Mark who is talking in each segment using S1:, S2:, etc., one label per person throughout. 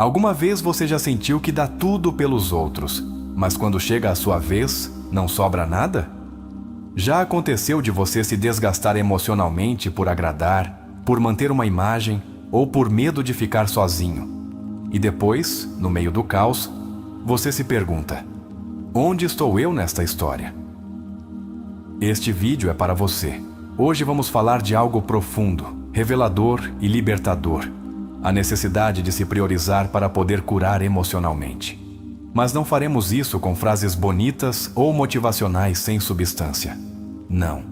S1: Alguma vez você já sentiu que dá tudo pelos outros, mas quando chega a sua vez, não sobra nada? Já aconteceu de você se desgastar emocionalmente por agradar, por manter uma imagem ou por medo de ficar sozinho? E depois, no meio do caos, você se pergunta: onde estou eu nesta história? Este vídeo é para você. Hoje vamos falar de algo profundo, revelador e libertador. A necessidade de se priorizar para poder curar emocionalmente. Mas não faremos isso com frases bonitas ou motivacionais sem substância. Não.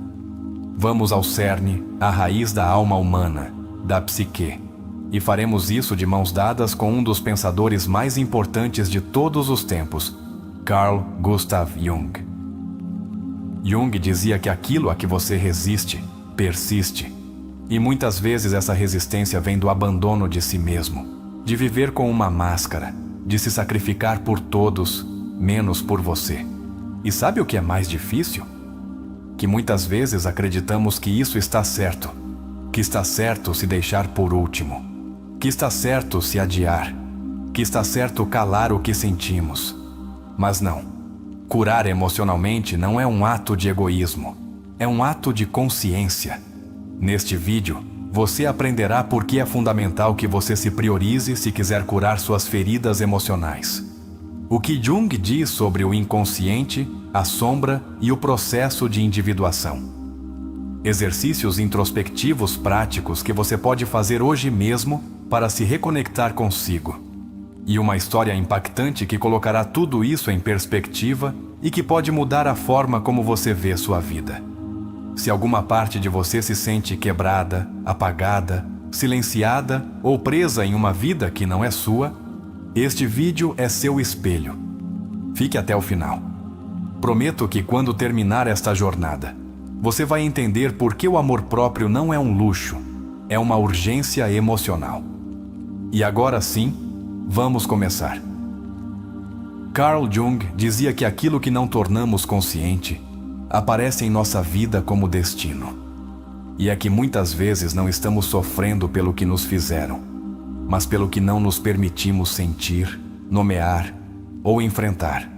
S1: Vamos ao cerne, à raiz da alma humana, da psique. E faremos isso de mãos dadas com um dos pensadores mais importantes de todos os tempos, Carl Gustav Jung. Jung dizia que aquilo a que você resiste, persiste. E muitas vezes essa resistência vem do abandono de si mesmo, de viver com uma máscara, de se sacrificar por todos, menos por você. E sabe o que é mais difícil? Que muitas vezes acreditamos que isso está certo, que está certo se deixar por último, que está certo se adiar, que está certo calar o que sentimos. Mas não. Curar emocionalmente não é um ato de egoísmo, é um ato de consciência. Neste vídeo, você aprenderá por que é fundamental que você se priorize se quiser curar suas feridas emocionais. O que Jung diz sobre o inconsciente, a sombra e o processo de individuação. Exercícios introspectivos práticos que você pode fazer hoje mesmo para se reconectar consigo. E uma história impactante que colocará tudo isso em perspectiva e que pode mudar a forma como você vê sua vida. Se alguma parte de você se sente quebrada, apagada, silenciada ou presa em uma vida que não é sua, este vídeo é seu espelho. Fique até o final. Prometo que quando terminar esta jornada, você vai entender por que o amor próprio não é um luxo, é uma urgência emocional. E agora sim, vamos começar. Carl Jung dizia que aquilo que não tornamos consciente aparece em nossa vida como destino. E é que muitas vezes não estamos sofrendo pelo que nos fizeram, mas pelo que não nos permitimos sentir, nomear ou enfrentar.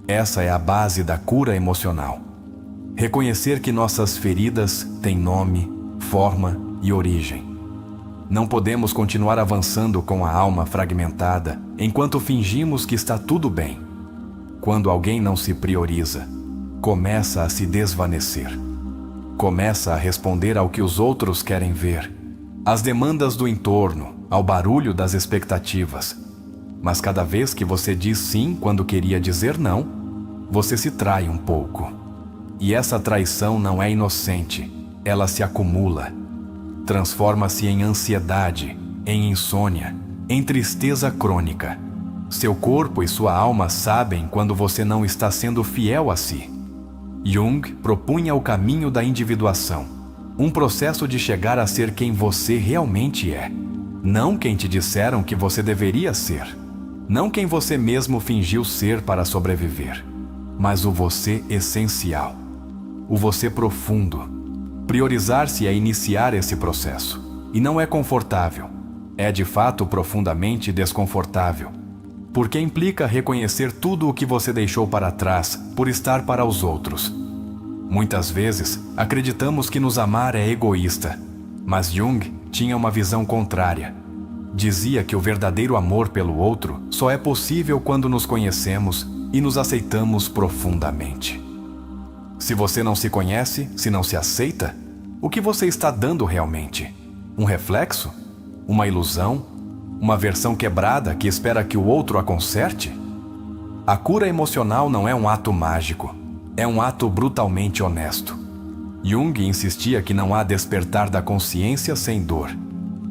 S1: Essa é a base da cura emocional. Reconhecer que nossas feridas têm nome, forma e origem. Não podemos continuar avançando com a alma fragmentada enquanto fingimos que está tudo bem. Quando alguém não se prioriza, começa a se desvanecer. Começa a responder ao que os outros querem ver, às demandas do entorno, ao barulho das expectativas. Mas cada vez que você diz sim quando queria dizer não, você se trai um pouco. E essa traição não é inocente, ela se acumula. Transforma-se em ansiedade, em insônia, em tristeza crônica. Seu corpo e sua alma sabem quando você não está sendo fiel a si. Jung propunha o caminho da individuação, um processo de chegar a ser quem você realmente é, não quem te disseram que você deveria ser, não quem você mesmo fingiu ser para sobreviver, mas o você essencial, o você profundo. Priorizar-se é iniciar esse processo, e não é confortável, é de fato profundamente desconfortável, porque implica reconhecer tudo o que você deixou para trás por estar para os outros. Muitas vezes, acreditamos que nos amar é egoísta, mas Jung tinha uma visão contrária. Dizia que o verdadeiro amor pelo outro só é possível quando nos conhecemos e nos aceitamos profundamente. Se você não se conhece, se não se aceita, o que você está dando realmente? Um reflexo? Uma ilusão? Uma versão quebrada que espera que o outro a conserte? A cura emocional não é um ato mágico, é um ato brutalmente honesto. Jung insistia que não há despertar da consciência sem dor.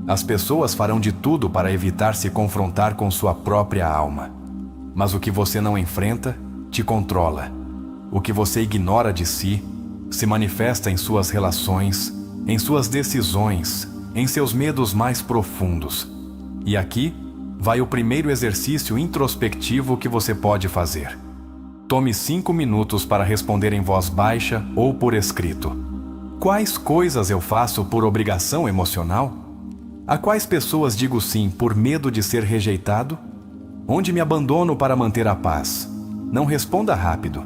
S1: As pessoas farão de tudo para evitar se confrontar com sua própria alma. Mas o que você não enfrenta, te controla. O que você ignora de si, se manifesta em suas relações, em suas decisões, em seus medos mais profundos. E aqui vai o primeiro exercício introspectivo que você pode fazer. Tome 5 minutos para responder em voz baixa ou por escrito. Quais coisas eu faço por obrigação emocional? A quais pessoas digo sim por medo de ser rejeitado? Onde me abandono para manter a paz? Não responda rápido.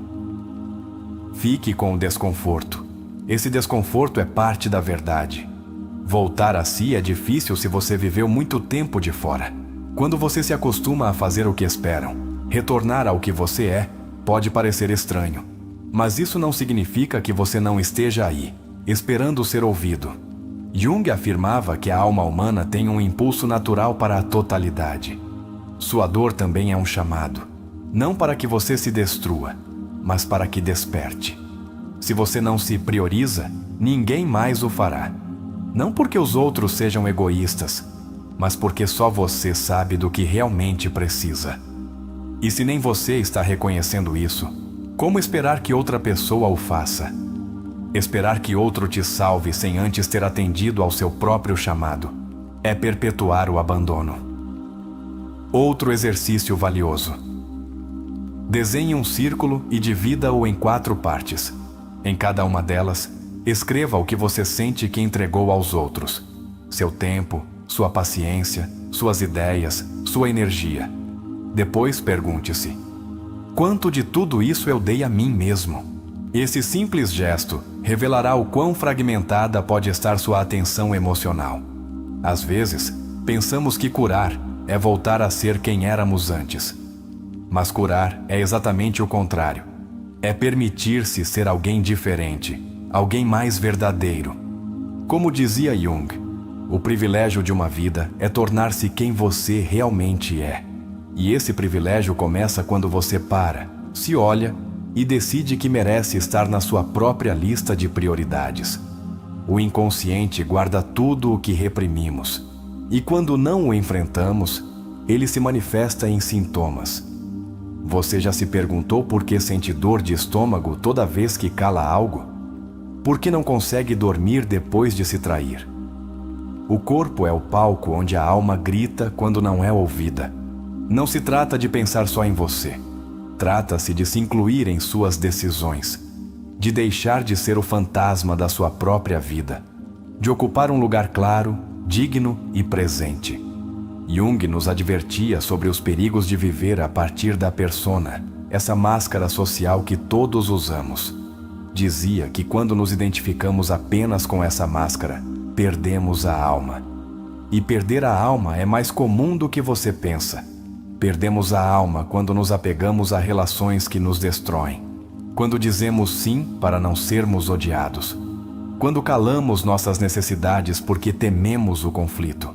S1: Fique com o desconforto. Esse desconforto é parte da verdade. Voltar a si é difícil se você viveu muito tempo de fora. Quando você se acostuma a fazer o que esperam, retornar ao que você é pode parecer estranho. Mas isso não significa que você não esteja aí, esperando ser ouvido. Jung afirmava que a alma humana tem um impulso natural para a totalidade. Sua dor também é um chamado, não para que você se destrua, mas para que desperte. Se você não se prioriza, ninguém mais o fará. Não porque os outros sejam egoístas, mas porque só você sabe do que realmente precisa. E se nem você está reconhecendo isso, como esperar que outra pessoa o faça? Esperar que outro te salve sem antes ter atendido ao seu próprio chamado é perpetuar o abandono. Outro exercício valioso. Desenhe um círculo e divida-o em 4 partes. Em cada uma delas, escreva o que você sente que entregou aos outros: seu tempo, sua paciência, suas ideias, sua energia. Depois pergunte-se: quanto de tudo isso eu dei a mim mesmo? Esse simples gesto revelará o quão fragmentada pode estar sua atenção emocional. Às vezes, pensamos que curar é voltar a ser quem éramos antes. Mas curar é exatamente o contrário. É permitir-se ser alguém diferente, alguém mais verdadeiro. Como dizia Jung, o privilégio de uma vida é tornar-se quem você realmente é. E esse privilégio começa quando você para, se olha e decide que merece estar na sua própria lista de prioridades. O inconsciente guarda tudo o que reprimimos, e quando não o enfrentamos, ele se manifesta em sintomas. Você já se perguntou por que sente dor de estômago toda vez que cala algo? Por que não consegue dormir depois de se trair? O corpo é o palco onde a alma grita quando não é ouvida. Não se trata de pensar só em você. Trata-se de se incluir em suas decisões, de deixar de ser o fantasma da sua própria vida, de ocupar um lugar claro, digno e presente. Jung nos advertia sobre os perigos de viver a partir da persona, essa máscara social que todos usamos. Dizia que quando nos identificamos apenas com essa máscara, perdemos a alma. E perder a alma é mais comum do que você pensa. Perdemos a alma quando nos apegamos a relações que nos destroem. Quando dizemos sim para não sermos odiados. Quando calamos nossas necessidades porque tememos o conflito.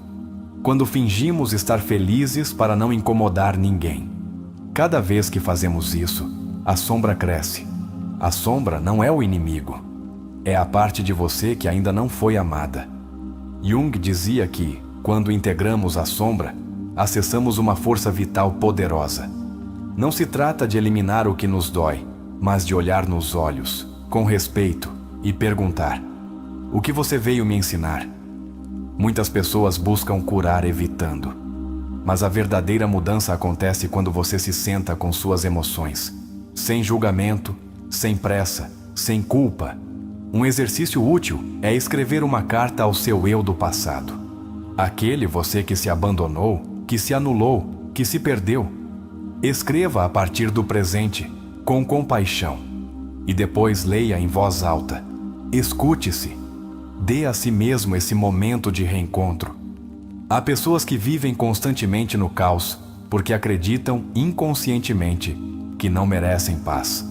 S1: Quando fingimos estar felizes para não incomodar ninguém. Cada vez que fazemos isso, a sombra cresce. A sombra não é o inimigo. É a parte de você que ainda não foi amada. Jung dizia que, quando integramos a sombra, acessamos uma força vital poderosa. Não se trata de eliminar o que nos dói, mas de olhar nos olhos, com respeito, e perguntar: o que você veio me ensinar? Muitas pessoas buscam curar evitando. Mas a verdadeira mudança acontece quando você se senta com suas emoções, sem julgamento, sem pressa, sem culpa. Um exercício útil é escrever uma carta ao seu eu do passado. Aquele você que se abandonou, que se anulou, que se perdeu. Escreva a partir do presente, com compaixão. E depois leia em voz alta. Escute-se. Dê a si mesmo esse momento de reencontro. Há pessoas que vivem constantemente no caos porque acreditam inconscientemente que não merecem paz.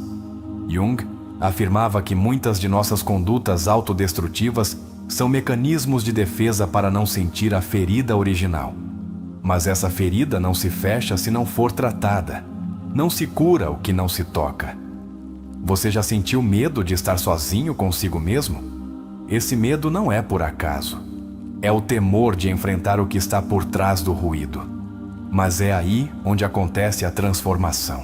S1: Jung afirmava que muitas de nossas condutas autodestrutivas são mecanismos de defesa para não sentir a ferida original. Mas essa ferida não se fecha se não for tratada. Não se cura o que não se toca. Você já sentiu medo de estar sozinho consigo mesmo? Esse medo não é por acaso. É o temor de enfrentar o que está por trás do ruído. Mas é aí onde acontece a transformação.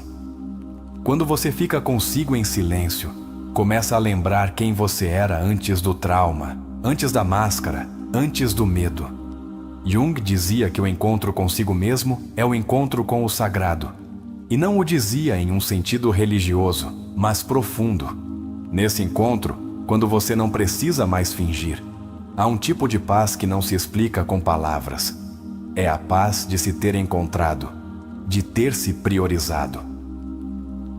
S1: Quando você fica consigo em silêncio, começa a lembrar quem você era antes do trauma, antes da máscara, antes do medo. Jung dizia que o encontro consigo mesmo é o encontro com o sagrado. E não o dizia em um sentido religioso, mas profundo. Nesse encontro, quando você não precisa mais fingir, Há um tipo de paz que não se explica com palavras. É a paz de se ter encontrado, de ter se priorizado.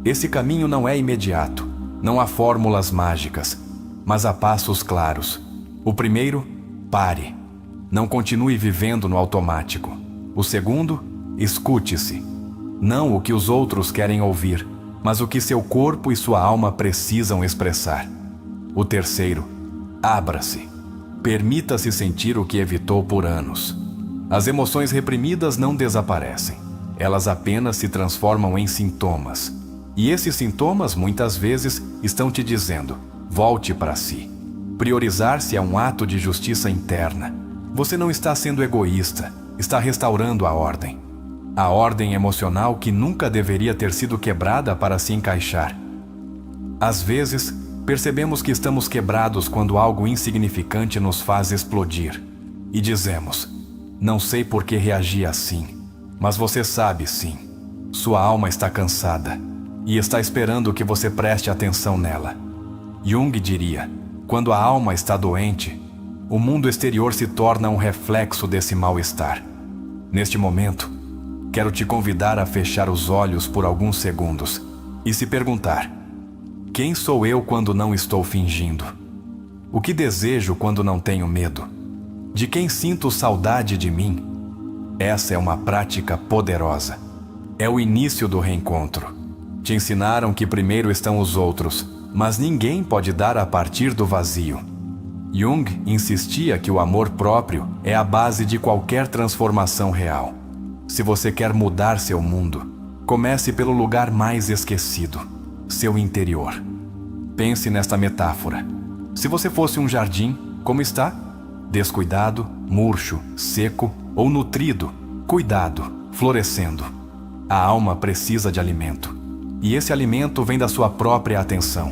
S1: Esse caminho não é imediato, não há fórmulas mágicas, mas há passos claros. O primeiro, pare. Não continue vivendo no automático. O segundo, escute-se. Não o que os outros querem ouvir, mas o que seu corpo e sua alma precisam expressar. O terceiro, abra-se. Permita-se sentir o que evitou por anos. As emoções reprimidas não desaparecem. Elas apenas se transformam em sintomas. E esses sintomas, muitas vezes, estão te dizendo: volte para si. Priorizar-se é um ato de justiça interna. Você não está sendo egoísta, está restaurando a ordem. A ordem emocional que nunca deveria ter sido quebrada para se encaixar. Às vezes, percebemos que estamos quebrados quando algo insignificante nos faz explodir. E dizemos: não sei por que reagi assim, mas você sabe sim. Sua alma está cansada e está esperando que você preste atenção nela. Jung diria: quando a alma está doente, o mundo exterior se torna um reflexo desse mal-estar. Neste momento, quero te convidar a fechar os olhos por alguns segundos e se perguntar: quem sou eu quando não estou fingindo? O que desejo quando não tenho medo? De quem sinto saudade de mim? Essa é uma prática poderosa. É o início do reencontro. Te ensinaram que primeiro estão os outros, mas ninguém pode dar a partir do vazio. Jung insistia que o amor próprio é a base de qualquer transformação real. Se você quer mudar seu mundo, comece pelo lugar mais esquecido, seu interior. Pense nesta metáfora. Se você fosse um jardim, como está? Descuidado, murcho, seco ou nutrido, cuidado, florescendo. A alma precisa de alimento. E esse alimento vem da sua própria atenção,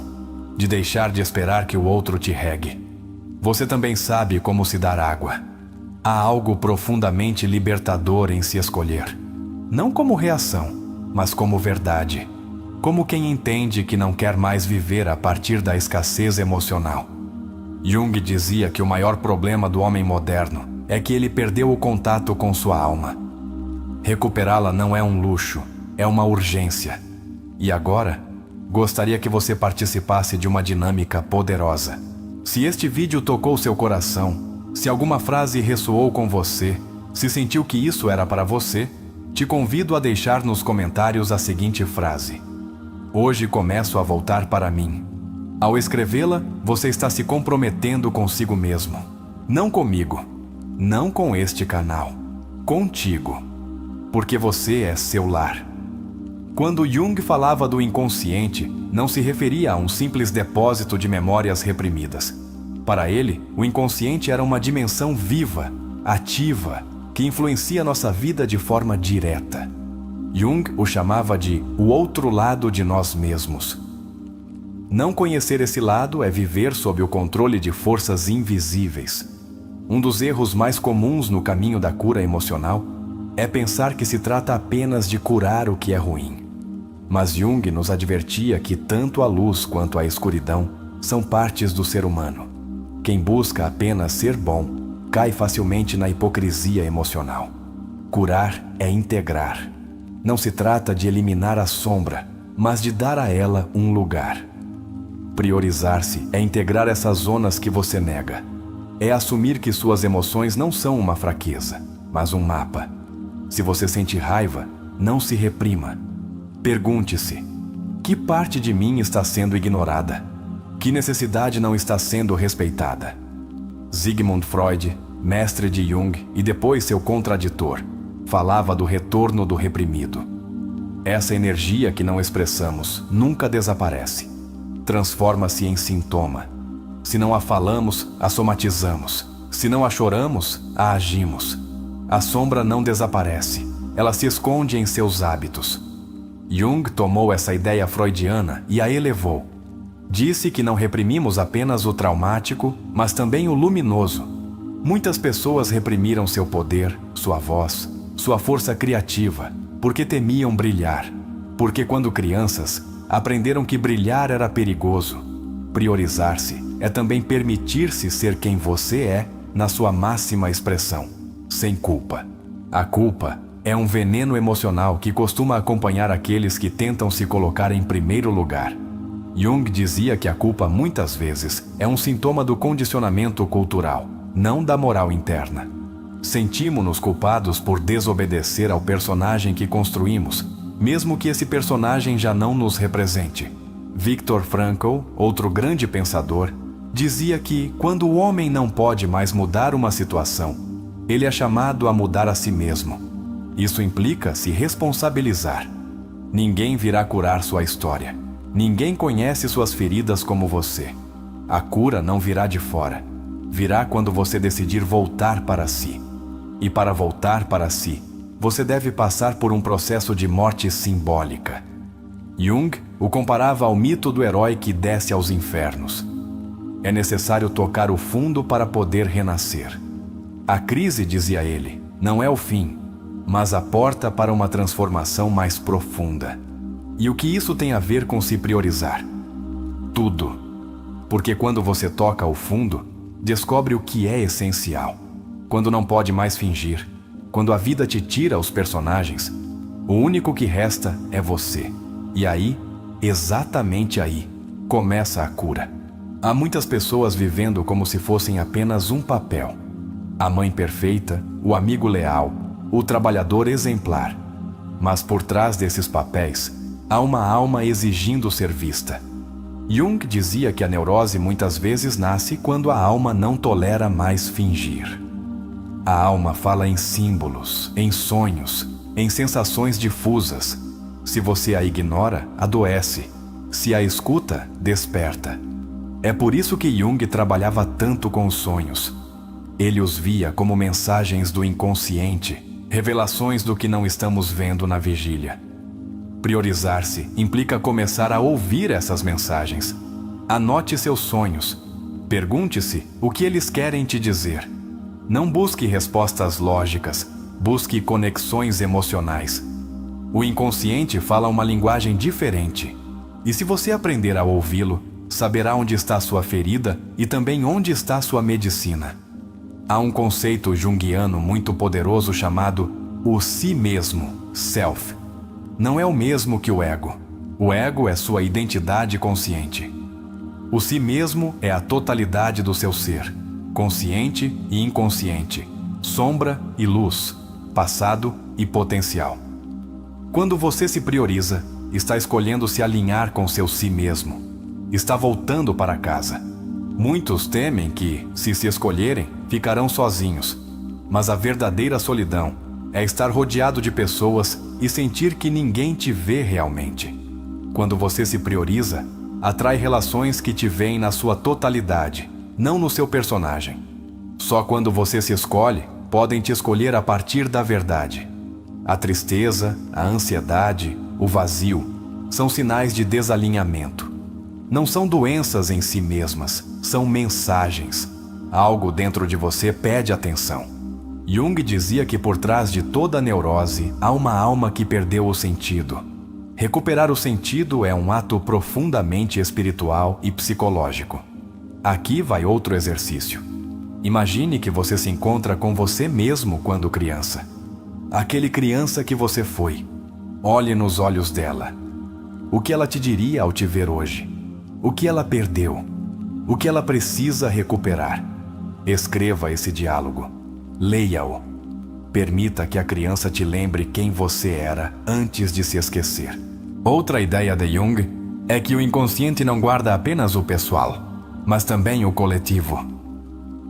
S1: de deixar de esperar que o outro te regue. Você também sabe como se dar água. Há algo profundamente libertador em se escolher. Não como reação, mas como verdade. Como quem entende que não quer mais viver a partir da escassez emocional. Jung dizia que o maior problema do homem moderno é que ele perdeu o contato com sua alma. Recuperá-la não é um luxo, é uma urgência. E agora, gostaria que você participasse de uma dinâmica poderosa. Se este vídeo tocou seu coração, se alguma frase ressoou com você, se sentiu que isso era para você, te convido a deixar nos comentários a seguinte frase: hoje começo a voltar para mim. Ao escrevê-la, você está se comprometendo consigo mesmo. Não comigo, não com este canal, contigo. Porque você é seu lar. Quando Jung falava do inconsciente, não se referia a um simples depósito de memórias reprimidas. Para ele, o inconsciente era uma dimensão viva, ativa, que influencia nossa vida de forma direta. Jung o chamava de o outro lado de nós mesmos. Não conhecer esse lado é viver sob o controle de forças invisíveis. Um dos erros mais comuns no caminho da cura emocional é pensar que se trata apenas de curar o que é ruim. Mas Jung nos advertia que tanto a luz quanto a escuridão são partes do ser humano. Quem busca apenas ser bom cai facilmente na hipocrisia emocional. Curar é integrar. Não se trata de eliminar a sombra, mas de dar a ela um lugar. Priorizar-se é integrar essas zonas que você nega. É assumir que suas emoções não são uma fraqueza, mas um mapa. Se você sente raiva, não se reprima. Pergunte-se: que parte de mim está sendo ignorada? Que necessidade não está sendo respeitada? Sigmund Freud, mestre de Jung e depois seu contraditor, falava do retorno do reprimido. Essa energia que não expressamos nunca desaparece. Transforma-se em sintoma. Se não a falamos, a somatizamos. Se não a choramos, a agimos. A sombra não desaparece. Ela se esconde em seus hábitos. Jung tomou essa ideia freudiana e a elevou. Disse que não reprimimos apenas o traumático, mas também o luminoso. Muitas pessoas reprimiram seu poder, sua voz, sua força criativa, porque temiam brilhar. Porque quando crianças, aprenderam que brilhar era perigoso. Priorizar-se é também permitir-se ser quem você é na sua máxima expressão, sem culpa. A culpa é um veneno emocional que costuma acompanhar aqueles que tentam se colocar em primeiro lugar. Jung dizia que a culpa muitas vezes é um sintoma do condicionamento cultural, não da moral interna. Sentimos-nos culpados por desobedecer ao personagem que construímos, mesmo que esse personagem já não nos represente. Viktor Frankl, outro grande pensador, dizia que quando o homem não pode mais mudar uma situação, ele é chamado a mudar a si mesmo. Isso implica se responsabilizar. Ninguém virá curar sua história. Ninguém conhece suas feridas como você. A cura não virá de fora. Virá quando você decidir voltar para si. E para voltar para si, você deve passar por um processo de morte simbólica. Jung o comparava ao mito do herói que desce aos infernos. É necessário tocar o fundo para poder renascer. A crise, dizia ele, não é o fim, mas a porta para uma transformação mais profunda. E o que isso tem a ver com se priorizar? Tudo. Porque quando você toca o fundo, descobre o que é essencial. Quando não pode mais fingir, quando a vida te tira os personagens, o único que resta é você. E aí, exatamente aí, começa a cura. Há muitas pessoas vivendo como se fossem apenas um papel. A mãe perfeita, o amigo leal, o trabalhador exemplar. Mas por trás desses papéis, há uma alma exigindo ser vista. Jung dizia que a neurose muitas vezes nasce quando a alma não tolera mais fingir. A alma fala em símbolos, em sonhos, em sensações difusas. Se você a ignora, adoece. Se a escuta, desperta. É por isso que Jung trabalhava tanto com os sonhos. Ele os via como mensagens do inconsciente, revelações do que não estamos vendo na vigília. Priorizar-se implica começar a ouvir essas mensagens. Anote seus sonhos. Pergunte-se o que eles querem te dizer. Não busque respostas lógicas, busque conexões emocionais. O inconsciente fala uma linguagem diferente. E se você aprender a ouvi-lo, saberá onde está sua ferida e também onde está sua medicina. Há um conceito junguiano muito poderoso chamado o si mesmo, self. Não é o mesmo que o ego. O ego é sua identidade consciente. O si mesmo é a totalidade do seu ser, consciente e inconsciente, sombra e luz, passado e potencial. Quando você se prioriza, está escolhendo se alinhar com seu si mesmo. Está voltando para casa. Muitos temem que, se escolherem, ficarão sozinhos. Mas a verdadeira solidão é estar rodeado de pessoas e sentir que ninguém te vê realmente. Quando você se prioriza, atrai relações que te veem na sua totalidade, não no seu personagem. Só quando você se escolhe, podem te escolher a partir da verdade. A tristeza, a ansiedade, o vazio são sinais de desalinhamento. Não são doenças em si mesmas, são mensagens. Algo dentro de você pede atenção. Jung dizia que por trás de toda neurose há uma alma que perdeu o sentido. Recuperar o sentido é um ato profundamente espiritual e psicológico. Aqui vai outro exercício. Imagine que você se encontra com você mesmo quando criança. Aquele criança que você foi. Olhe nos olhos dela. O que ela te diria ao te ver hoje? O que ela perdeu? O que ela precisa recuperar? Escreva esse diálogo. Leia-o. Permita que a criança te lembre quem você era antes de se esquecer. Outra ideia de Jung é que o inconsciente não guarda apenas o pessoal, mas também o coletivo.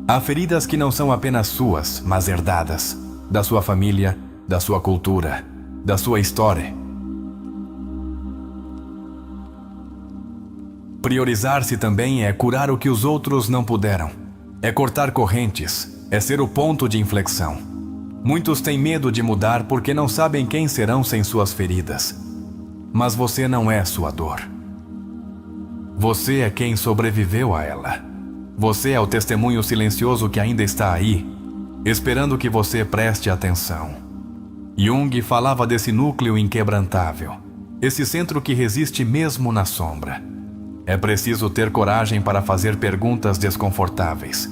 S1: Há feridas que não são apenas suas, mas herdadas, da sua família, da sua cultura, da sua história. Priorizar-se também é curar o que os outros não puderam. É cortar correntes, é ser o ponto de inflexão. Muitos têm medo de mudar porque não sabem quem serão sem suas feridas. Mas você não é sua dor. Você é quem sobreviveu a ela. Você é o testemunho silencioso que ainda está aí, esperando que você preste atenção. Jung falava desse núcleo inquebrantável, esse centro que resiste mesmo na sombra. É preciso ter coragem para fazer perguntas desconfortáveis.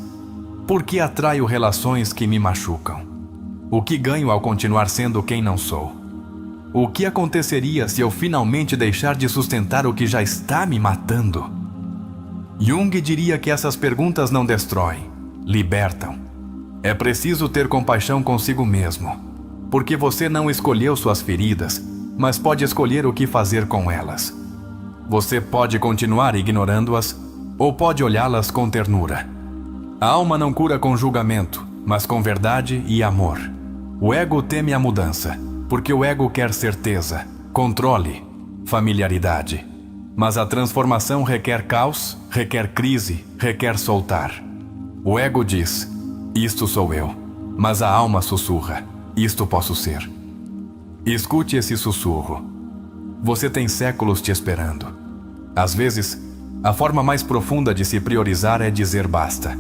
S1: Por que atraio relações que me machucam? O que ganho ao continuar sendo quem não sou? O que aconteceria se eu finalmente deixar de sustentar o que já está me matando? Jung diria que essas perguntas não destroem, libertam. É preciso ter compaixão consigo mesmo, porque você não escolheu suas feridas, mas pode escolher o que fazer com elas. Você pode continuar ignorando-as ou pode olhá-las com ternura. A alma não cura com julgamento, mas com verdade e amor. O ego teme a mudança, porque o ego quer certeza, controle, familiaridade. Mas a transformação requer caos, requer crise, requer soltar. O ego diz, isto sou eu, mas a alma sussurra, isto posso ser. Escute esse sussurro. Você tem séculos te esperando. Às vezes, a forma mais profunda de se priorizar é dizer basta.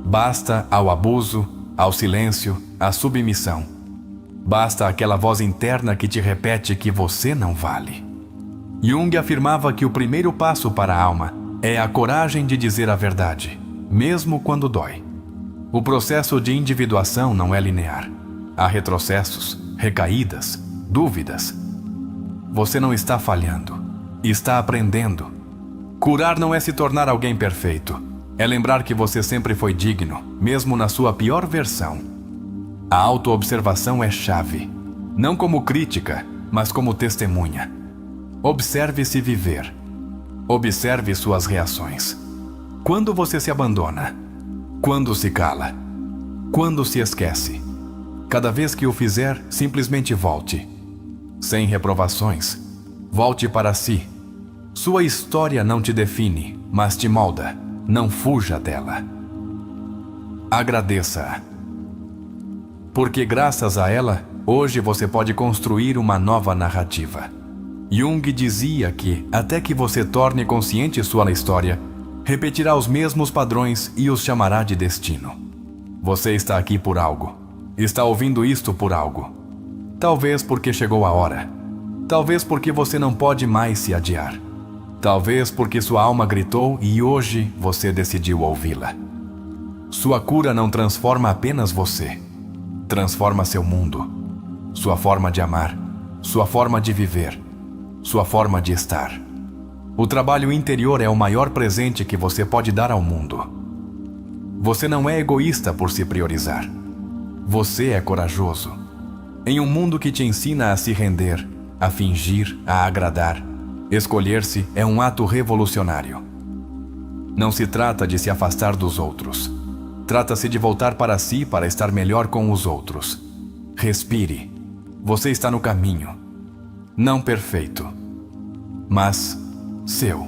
S1: Basta ao abuso, ao silêncio, à submissão. Basta aquela voz interna que te repete que você não vale. Jung afirmava que o primeiro passo para a alma é a coragem de dizer a verdade, mesmo quando dói. O processo de individuação não é linear. Há retrocessos, recaídas, dúvidas. Você não está falhando, está aprendendo. Curar não é se tornar alguém perfeito. É lembrar que você sempre foi digno, mesmo na sua pior versão. A autoobservação é chave, não como crítica, mas como testemunha. Observe-se viver. Observe suas reações. Quando você se abandona? Quando se cala? Quando se esquece? Cada vez que o fizer, simplesmente volte. Sem reprovações. Volte para si. Sua história não te define, mas te molda. Não fuja dela. Agradeça-a. Porque graças a ela, hoje você pode construir uma nova narrativa. Jung dizia que, até que você torne consciente sua história, repetirá os mesmos padrões e os chamará de destino. Você está aqui por algo. Está ouvindo isto por algo. Talvez porque chegou a hora. Talvez porque você não pode mais se adiar. Talvez porque sua alma gritou e hoje você decidiu ouvi-la. Sua cura não transforma apenas você. Transforma seu mundo, sua forma de amar, sua forma de viver, sua forma de estar. O trabalho interior é o maior presente que você pode dar ao mundo. Você não é egoísta por se priorizar. Você é corajoso. Em um mundo que te ensina a se render, a fingir, a agradar, escolher-se é um ato revolucionário. Não se trata de se afastar dos outros. Trata-se de voltar para si para estar melhor com os outros. Respire. Você está no caminho. Não perfeito, mas seu.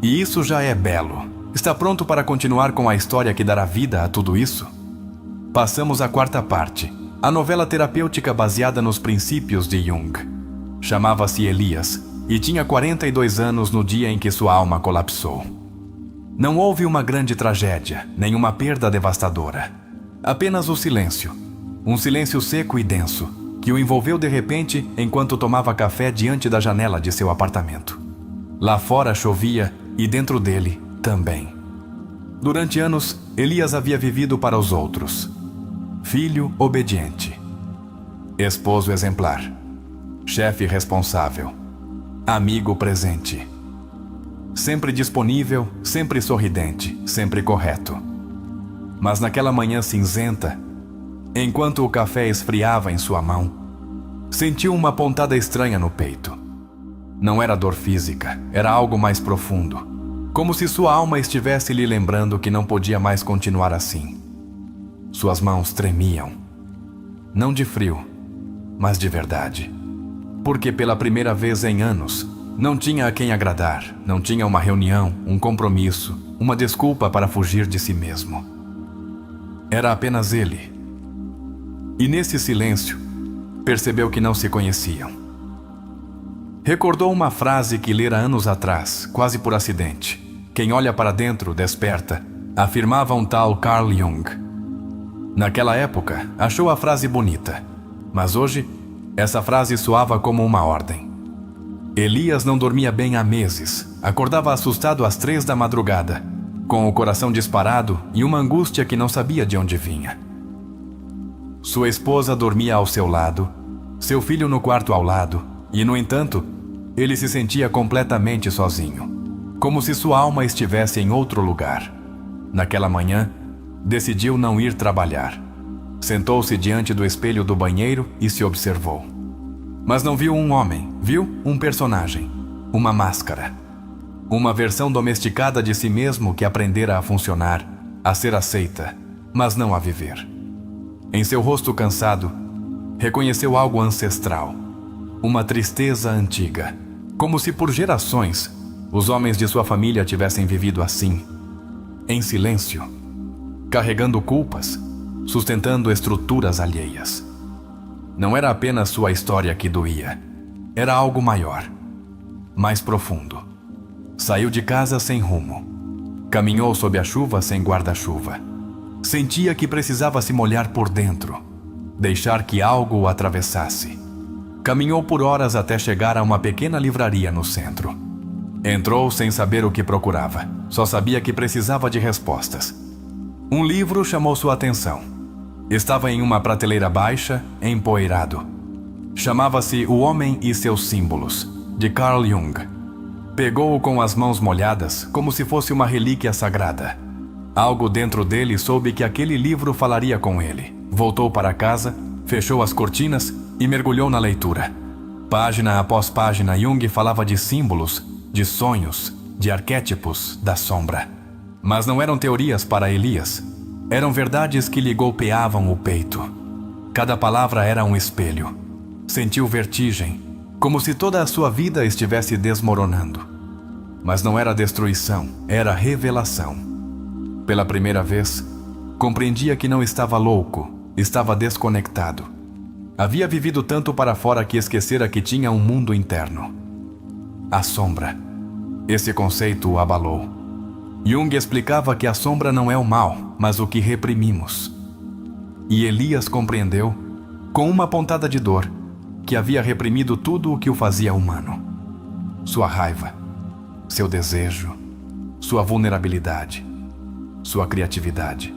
S1: E isso já é belo. Está pronto para continuar com a história que dará vida a tudo isso? Passamos à quarta parte, a novela terapêutica baseada nos princípios de Jung. Chamava-se Elias e tinha 42 anos no dia em que sua alma colapsou. Não houve uma grande tragédia, nem uma perda devastadora. Apenas o silêncio. Um silêncio seco e denso, que o envolveu de repente enquanto tomava café diante da janela de seu apartamento. Lá fora chovia e dentro dele também. Durante anos, Elias havia vivido para os outros. Filho obediente. Esposo exemplar. Chefe responsável. Amigo presente. Sempre disponível, sempre sorridente, sempre correto. Mas naquela manhã cinzenta, enquanto o café esfriava em sua mão, sentiu uma pontada estranha no peito. Não era dor física, era algo mais profundo, como se sua alma estivesse lhe lembrando que não podia mais continuar assim. Suas mãos tremiam, não de frio, mas de verdade, porque pela primeira vez em anos, não tinha a quem agradar, não tinha uma reunião, um compromisso, uma desculpa para fugir de si mesmo. Era apenas ele. E nesse silêncio, percebeu que não se conheciam. Recordou uma frase que lera anos atrás, quase por acidente. Quem olha para dentro, desperta, afirmava um tal Carl Jung. Naquela época, achou a frase bonita, mas hoje, essa frase soava como uma ordem. Elias não dormia bem há meses. Acordava assustado às 3 da madrugada, com o coração disparado e uma angústia que não sabia de onde vinha. Sua esposa dormia ao seu lado, seu filho no quarto ao lado, e, no entanto, ele se sentia completamente sozinho, como se sua alma estivesse em outro lugar. Naquela manhã, decidiu não ir trabalhar. Sentou-se diante do espelho do banheiro e se observou. Mas não viu um homem, viu um personagem, uma máscara. Uma versão domesticada de si mesmo que aprendera a funcionar, a ser aceita, mas não a viver. Em seu rosto cansado, reconheceu algo ancestral, uma tristeza antiga, como se por gerações os homens de sua família tivessem vivido assim, em silêncio, carregando culpas, sustentando estruturas alheias. Não era apenas sua história que doía, era algo maior, mais profundo. Saiu de casa sem rumo, caminhou sob a chuva sem guarda-chuva. Sentia que precisava se molhar por dentro, deixar que algo o atravessasse. Caminhou por horas até chegar a uma pequena livraria no centro. Entrou sem saber o que procurava, só sabia que precisava de respostas. Um livro chamou sua atenção. Estava em uma prateleira baixa, empoeirado. Chamava-se O Homem e Seus Símbolos, de Carl Jung. Pegou-o com as mãos molhadas, como se fosse uma relíquia sagrada. Algo dentro dele soube que aquele livro falaria com ele. Voltou para casa, fechou as cortinas e mergulhou na leitura. Página após página, Jung falava de símbolos, de sonhos, de arquétipos, da sombra. Mas não eram teorias para Elias. Eram verdades que lhe golpeavam o peito. Cada palavra era um espelho. Sentiu vertigem, como se toda a sua vida estivesse desmoronando. Mas não era destruição, era revelação. Pela primeira vez, compreendia que não estava louco, estava desconectado. Havia vivido tanto para fora que esquecera que tinha um mundo interno. A sombra. Esse conceito o abalou. Jung explicava que a sombra não é o mal, mas o que reprimimos. E Elias compreendeu, com uma pontada de dor, que havia reprimido tudo o que o fazia humano. Sua raiva, seu desejo, sua vulnerabilidade, sua criatividade.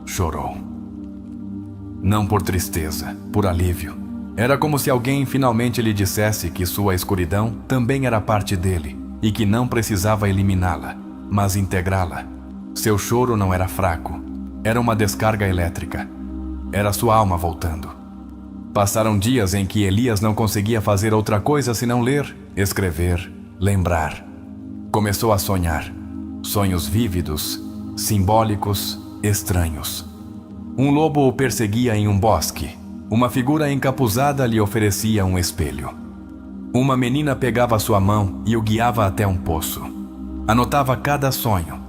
S1: Chorou. Não por tristeza, por alívio. Era como se alguém finalmente lhe dissesse que sua escuridão também era parte dele e que não precisava eliminá-la, mas integrá-la. Seu choro não era fraco, era uma descarga elétrica. Era sua alma voltando. Passaram dias em que Elias não conseguia fazer outra coisa senão ler, escrever, lembrar. Começou a sonhar. Sonhos vívidos, simbólicos, estranhos. Um lobo o perseguia em um bosque. Uma figura encapuzada lhe oferecia um espelho. Uma menina pegava sua mão e o guiava até um poço. Anotava cada sonho.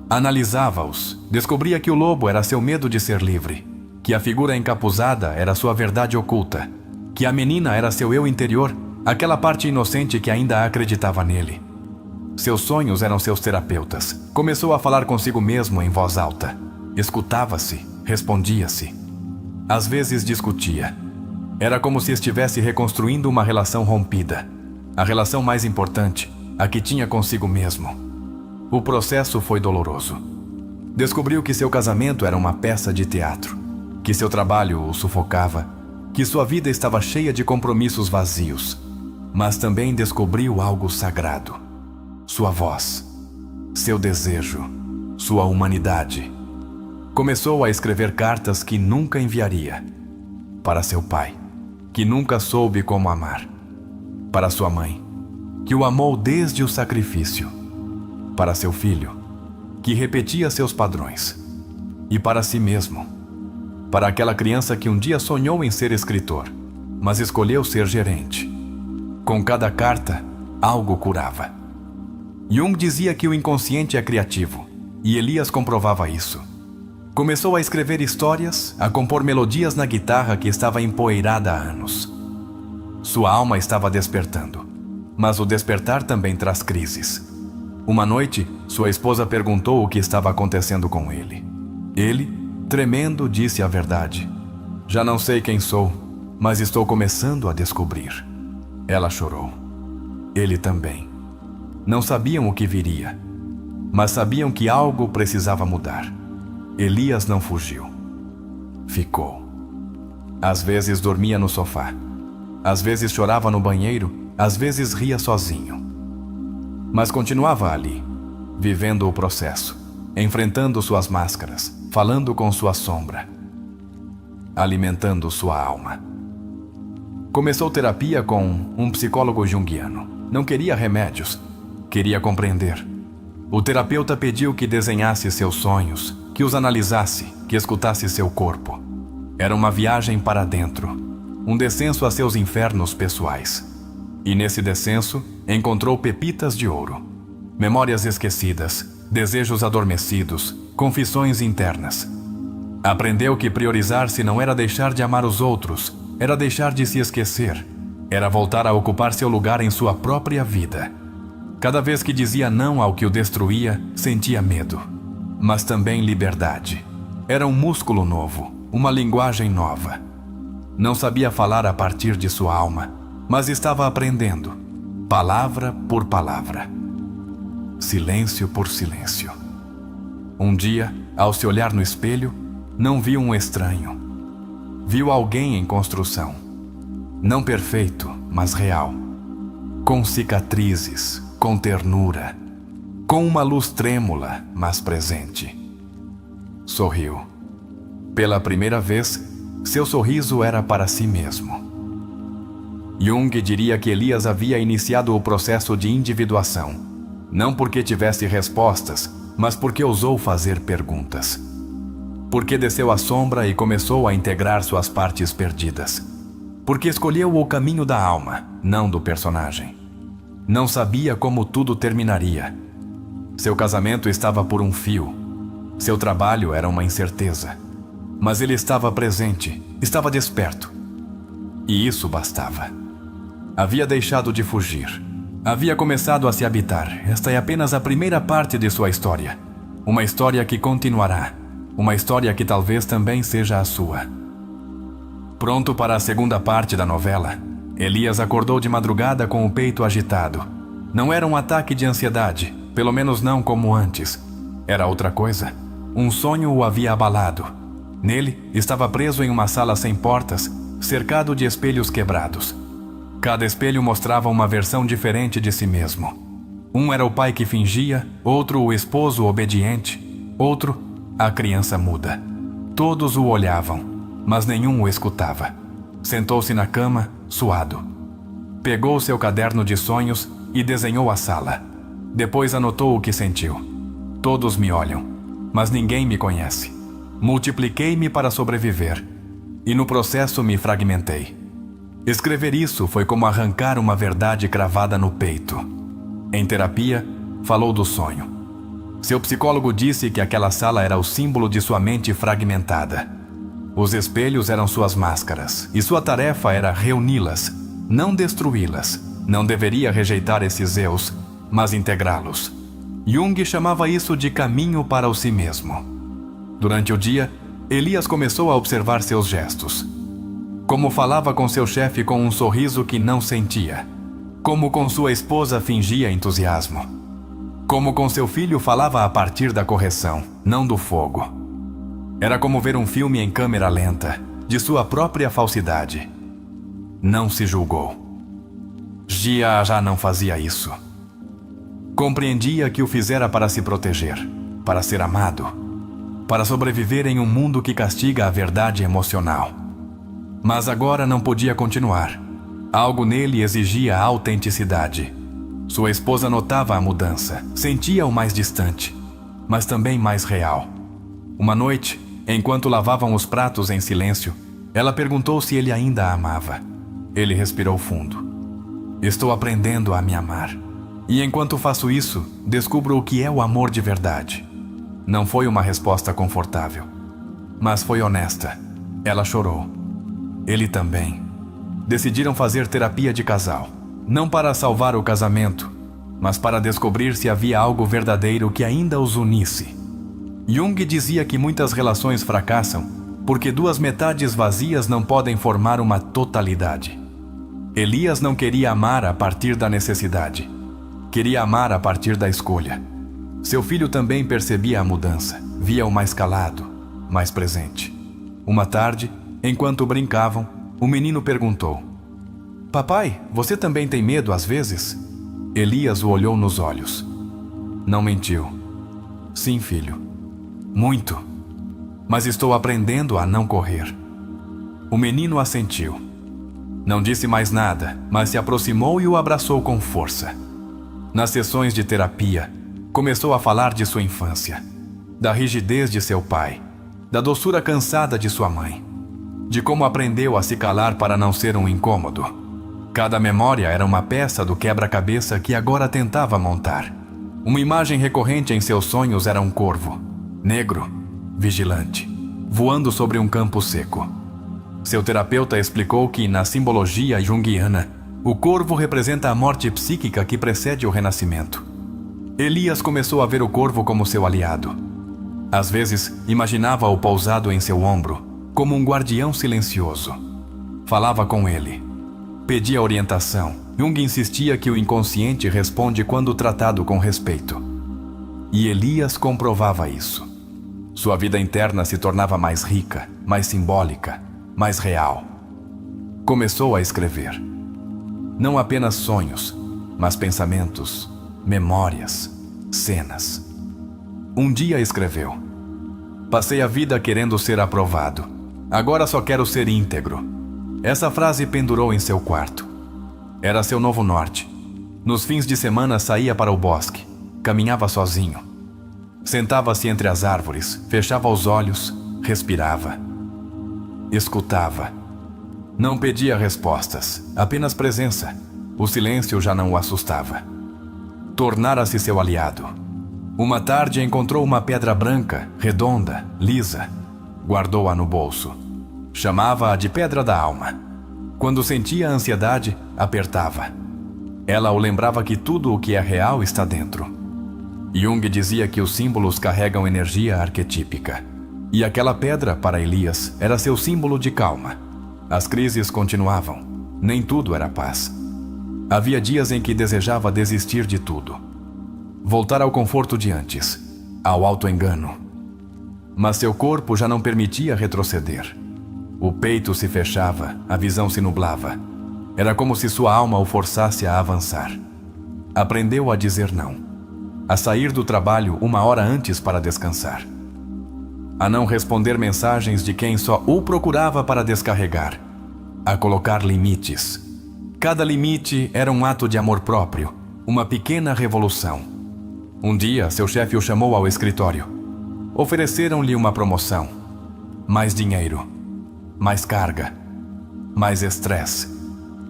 S1: Analisava-os. Descobria que o lobo era seu medo de ser livre, que a figura encapuzada era sua verdade oculta, que a menina era seu eu interior, aquela parte inocente que ainda acreditava nele. Seus sonhos eram seus terapeutas. Começou a falar consigo mesmo em voz alta. Escutava-se, respondia-se. Às vezes discutia. Era como se estivesse reconstruindo uma relação rompida. A relação mais importante, a que tinha consigo mesmo. O processo foi doloroso. Descobriu que seu casamento era uma peça de teatro, que seu trabalho o sufocava, que sua vida estava cheia de compromissos vazios. Mas também descobriu algo sagrado. Sua voz, seu desejo, sua humanidade. Começou a escrever cartas que nunca enviaria. Para seu pai, que nunca soube como amar. Para sua mãe, que o amou desde o sacrifício. Para seu filho, que repetia seus padrões. E para si mesmo. Para aquela criança que um dia sonhou em ser escritor, mas escolheu ser gerente. Com cada carta, algo curava. Jung dizia que o inconsciente é criativo, e Elias comprovava isso. Começou a escrever histórias, a compor melodias na guitarra que estava empoeirada há anos. Sua alma estava despertando, mas o despertar também traz crises. Uma noite, sua esposa perguntou o que estava acontecendo com ele. Ele, tremendo, disse a verdade. Já não sei quem sou, mas estou começando a descobrir. Ela chorou. Ele também. Não sabiam o que viria, mas sabiam que algo precisava mudar. Elias não fugiu. Ficou. Às vezes dormia no sofá. Às vezes chorava no banheiro. Às vezes ria sozinho. Mas continuava ali, vivendo o processo, enfrentando suas máscaras, falando com sua sombra, alimentando sua alma. Começou terapia com um psicólogo junguiano. Não queria remédios, queria compreender. O terapeuta pediu que desenhasse seus sonhos, que os analisasse, que escutasse seu corpo. Era uma viagem para dentro, um descenso a seus infernos pessoais. E nesse descenso, encontrou pepitas de ouro, memórias esquecidas, desejos adormecidos, confissões internas. Aprendeu que priorizar-se não era deixar de amar os outros, era deixar de se esquecer, era voltar a ocupar seu lugar em sua própria vida. Cada vez que dizia não ao que o destruía, sentia medo, mas também liberdade. Era um músculo novo, uma linguagem nova. Não sabia falar a partir de sua alma, mas estava aprendendo, palavra por palavra, silêncio por silêncio. Um dia, ao se olhar no espelho, não viu um estranho. Viu alguém em construção, não perfeito, mas real, com cicatrizes, com ternura, com uma luz trêmula, mas presente. Sorriu. Pela primeira vez, seu sorriso era para si mesmo. Jung diria que Elias havia iniciado o processo de individuação, não porque tivesse respostas, mas porque ousou fazer perguntas. Porque desceu à sombra e começou a integrar suas partes perdidas. Porque escolheu o caminho da alma, não do personagem. Não sabia como tudo terminaria. Seu casamento estava por um fio. Seu trabalho era uma incerteza. Mas ele estava presente, estava desperto. E isso bastava. Havia deixado de fugir. Havia começado a se habitar. Esta é apenas a primeira parte de sua história. Uma história que continuará. Uma história que talvez também seja a sua. Pronto para a segunda parte da novela, Elias acordou de madrugada com o peito agitado. Não era um ataque de ansiedade, pelo menos não como antes. Era outra coisa. Um sonho o havia abalado. Nele, estava preso em uma sala sem portas, cercado de espelhos quebrados. Cada espelho mostrava uma versão diferente de si mesmo. Um era o pai que fingia, outro o esposo obediente, outro a criança muda. Todos o olhavam, mas nenhum o escutava. Sentou-se na cama, suado. Pegou seu caderno de sonhos e desenhou a sala. Depois anotou o que sentiu. Todos me olham, mas ninguém me conhece. Multipliquei-me para sobreviver, e no processo me fragmentei. Escrever isso foi como arrancar uma verdade cravada no peito. Em terapia, falou do sonho. Seu psicólogo disse que aquela sala era o símbolo de sua mente fragmentada. Os espelhos eram suas máscaras, e sua tarefa era reuni-las, não destruí-las. Não deveria rejeitar esses eus, mas integrá-los. Jung chamava isso de caminho para o si mesmo. Durante o dia, Elias começou a observar seus gestos. Como falava com seu chefe com um sorriso que não sentia. Como com sua esposa fingia entusiasmo. Como com seu filho falava a partir da correção, não do fogo. Era como ver um filme em câmera lenta, de sua própria falsidade. Não se julgou. Gia já não fazia isso. Compreendia que o fizera para se proteger, para ser amado, para sobreviver em um mundo que castiga a verdade emocional. Mas agora não podia continuar. Algo nele exigia autenticidade. Sua esposa notava a mudança, sentia-o mais distante, mas também mais real. Uma noite, enquanto lavavam os pratos em silêncio, ela perguntou se ele ainda a amava. Ele respirou fundo. Estou aprendendo a me amar. E enquanto faço isso, descubro o que é o amor de verdade. Não foi uma resposta confortável, mas foi honesta. Ela chorou. Ele também. Decidiram fazer terapia de casal. Não para salvar o casamento, mas para descobrir se havia algo verdadeiro que ainda os unisse. Jung dizia que muitas relações fracassam porque duas metades vazias não podem formar uma totalidade. Elias não queria amar a partir da necessidade. Queria amar a partir da escolha. Seu filho também percebia a mudança. Via-o mais calado, mais presente. Uma tarde, enquanto brincavam, o menino perguntou: Papai, você também tem medo às vezes? Elias o olhou nos olhos. Não mentiu. Sim, filho. Muito. Mas estou aprendendo a não correr. O menino assentiu. Não disse mais nada, mas se aproximou e o abraçou com força. Nas sessões de terapia, começou a falar de sua infância, da rigidez de seu pai, da doçura cansada de sua mãe, de como aprendeu a se calar para não ser um incômodo. Cada memória era uma peça do quebra-cabeça que agora tentava montar. Uma imagem recorrente em seus sonhos era um corvo, negro, vigilante, voando sobre um campo seco. Seu terapeuta explicou que, na simbologia junguiana, o corvo representa a morte psíquica que precede o renascimento. Elias começou a ver o corvo como seu aliado. Às vezes, imaginava-o pousado em seu ombro, como um guardião silencioso. Falava com ele. Pedia orientação. Jung insistia que o inconsciente responde quando tratado com respeito. E Elias comprovava isso. Sua vida interna se tornava mais rica, mais simbólica, mais real. Começou a escrever. Não apenas sonhos, mas pensamentos, memórias, cenas. Um dia escreveu: Passei a vida querendo ser aprovado. Agora só quero ser íntegro. Essa frase pendurou em seu quarto. Era seu novo norte. Nos fins de semana saía para o bosque. Caminhava sozinho. Sentava-se entre as árvores, fechava os olhos, respirava. Escutava. Não pedia respostas, apenas presença. O silêncio já não o assustava. Tornara-se seu aliado. Uma tarde encontrou uma pedra branca, redonda, lisa. Guardou-a no bolso. Chamava-a de pedra da alma. Quando sentia a ansiedade, apertava. Ela o lembrava que tudo o que é real está dentro. Jung dizia que os símbolos carregam energia arquetípica. E aquela pedra, para Elias, era seu símbolo de calma. As crises continuavam. Nem tudo era paz. Havia dias em que desejava desistir de tudo. Voltar ao conforto de antes, ao auto-engano. Mas seu corpo já não permitia retroceder. O peito se fechava, a visão se nublava. Era como se sua alma o forçasse a avançar. Aprendeu a dizer não. A sair do trabalho 1 hora antes para descansar. A não responder mensagens de quem só o procurava para descarregar. A colocar limites. Cada limite era um ato de amor próprio, uma pequena revolução. Um dia, seu chefe o chamou ao escritório. Ofereceram-lhe uma promoção. Mais dinheiro. Mais carga. Mais estresse.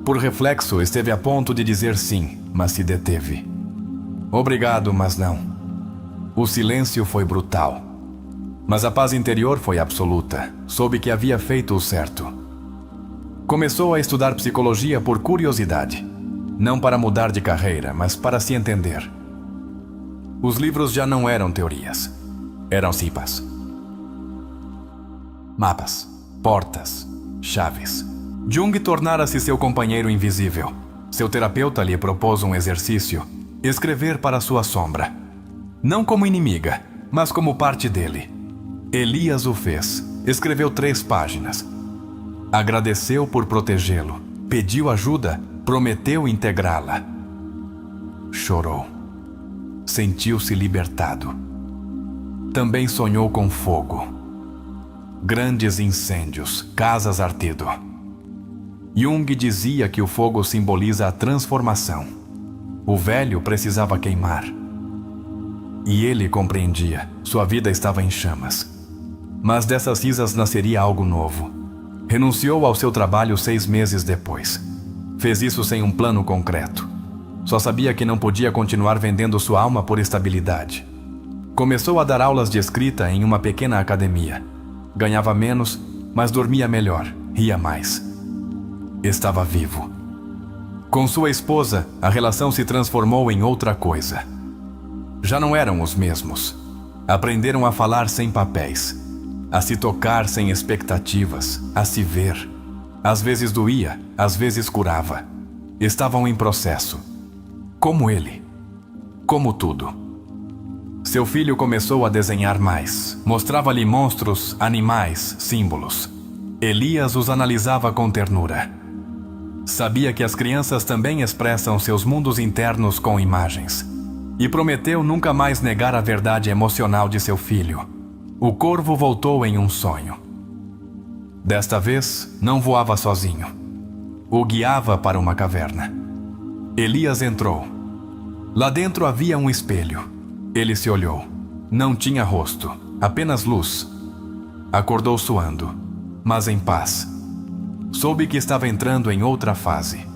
S1: Por reflexo, esteve a ponto de dizer sim, mas se deteve. Obrigado, mas não. O silêncio foi brutal. Mas a paz interior foi absoluta. Soube que havia feito o certo. Começou a estudar psicologia por curiosidade. Não para mudar de carreira, mas para se entender. Os livros já não eram teorias. Eram cipas. Mapas, portas, chaves. Jung tornara-se seu companheiro invisível. Seu terapeuta lhe propôs um exercício: escrever para sua sombra. Não como inimiga, mas como parte dele. Elias o fez. Escreveu 3 páginas. Agradeceu por protegê-lo. Pediu ajuda. Prometeu integrá-la. Chorou. Sentiu-se libertado. Também sonhou com fogo. Grandes incêndios, casas ardendo. Jung dizia que o fogo simboliza a transformação. O velho precisava queimar. E ele compreendia. Sua vida estava em chamas. Mas dessas cinzas nasceria algo novo. Renunciou ao seu trabalho 6 meses depois. Fez isso sem um plano concreto. Só sabia que não podia continuar vendendo sua alma por estabilidade. Começou a dar aulas de escrita em uma pequena academia. Ganhava menos, mas dormia melhor, ria mais. Estava vivo. Com sua esposa, a relação se transformou em outra coisa. Já não eram os mesmos. Aprenderam a falar sem papéis, a se tocar sem expectativas, a se ver. Às vezes doía, às vezes curava. estavam em processo. Como ele. Como tudo. Seu filho começou a desenhar mais. Mostrava-lhe monstros, animais, símbolos. Elias os analisava com ternura. Sabia que as crianças também expressam seus mundos internos com imagens. E prometeu nunca mais negar a verdade emocional de seu filho. O corvo voltou em um sonho. Desta vez, não voava sozinho. O guiava para uma caverna. Elias entrou. Lá dentro havia um espelho. Ele se olhou. Não tinha rosto, apenas luz. Acordou suando, mas em paz. Soube que estava entrando em outra fase.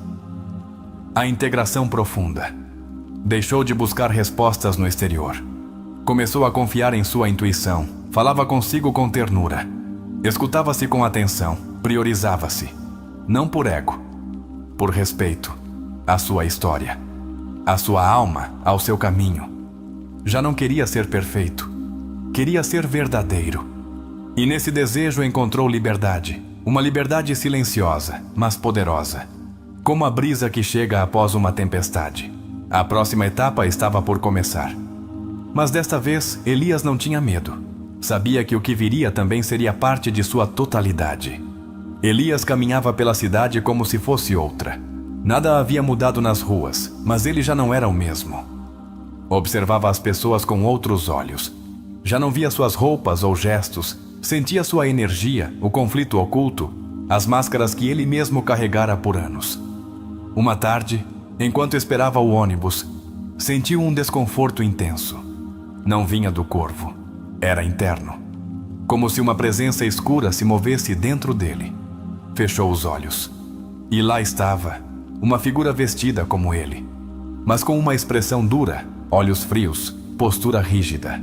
S1: A integração profunda. Deixou de buscar respostas no exterior. Começou a confiar em sua intuição. Falava consigo com ternura. Escutava-se com atenção. Priorizava-se. Não por ego, por respeito à sua história, à sua alma, ao seu caminho. Já não queria ser perfeito. Queria ser verdadeiro. E nesse desejo encontrou liberdade. Uma liberdade silenciosa, mas poderosa. Como a brisa que chega após uma tempestade. A próxima etapa estava por começar. Mas desta vez, Elias não tinha medo. Sabia que o que viria também seria parte de sua totalidade. Elias caminhava pela cidade como se fosse outra. Nada havia mudado nas ruas, mas ele já não era o mesmo. Observava as pessoas com outros olhos. Já não via suas roupas ou gestos, sentia sua energia, o conflito oculto, as máscaras que ele mesmo carregara por anos. Uma tarde, enquanto esperava o ônibus, sentiu um desconforto intenso. Não vinha do corvo, era interno. Como se uma presença escura se movesse dentro dele. Fechou os olhos. E lá estava, uma figura vestida como ele, mas com uma expressão dura, olhos frios, postura rígida.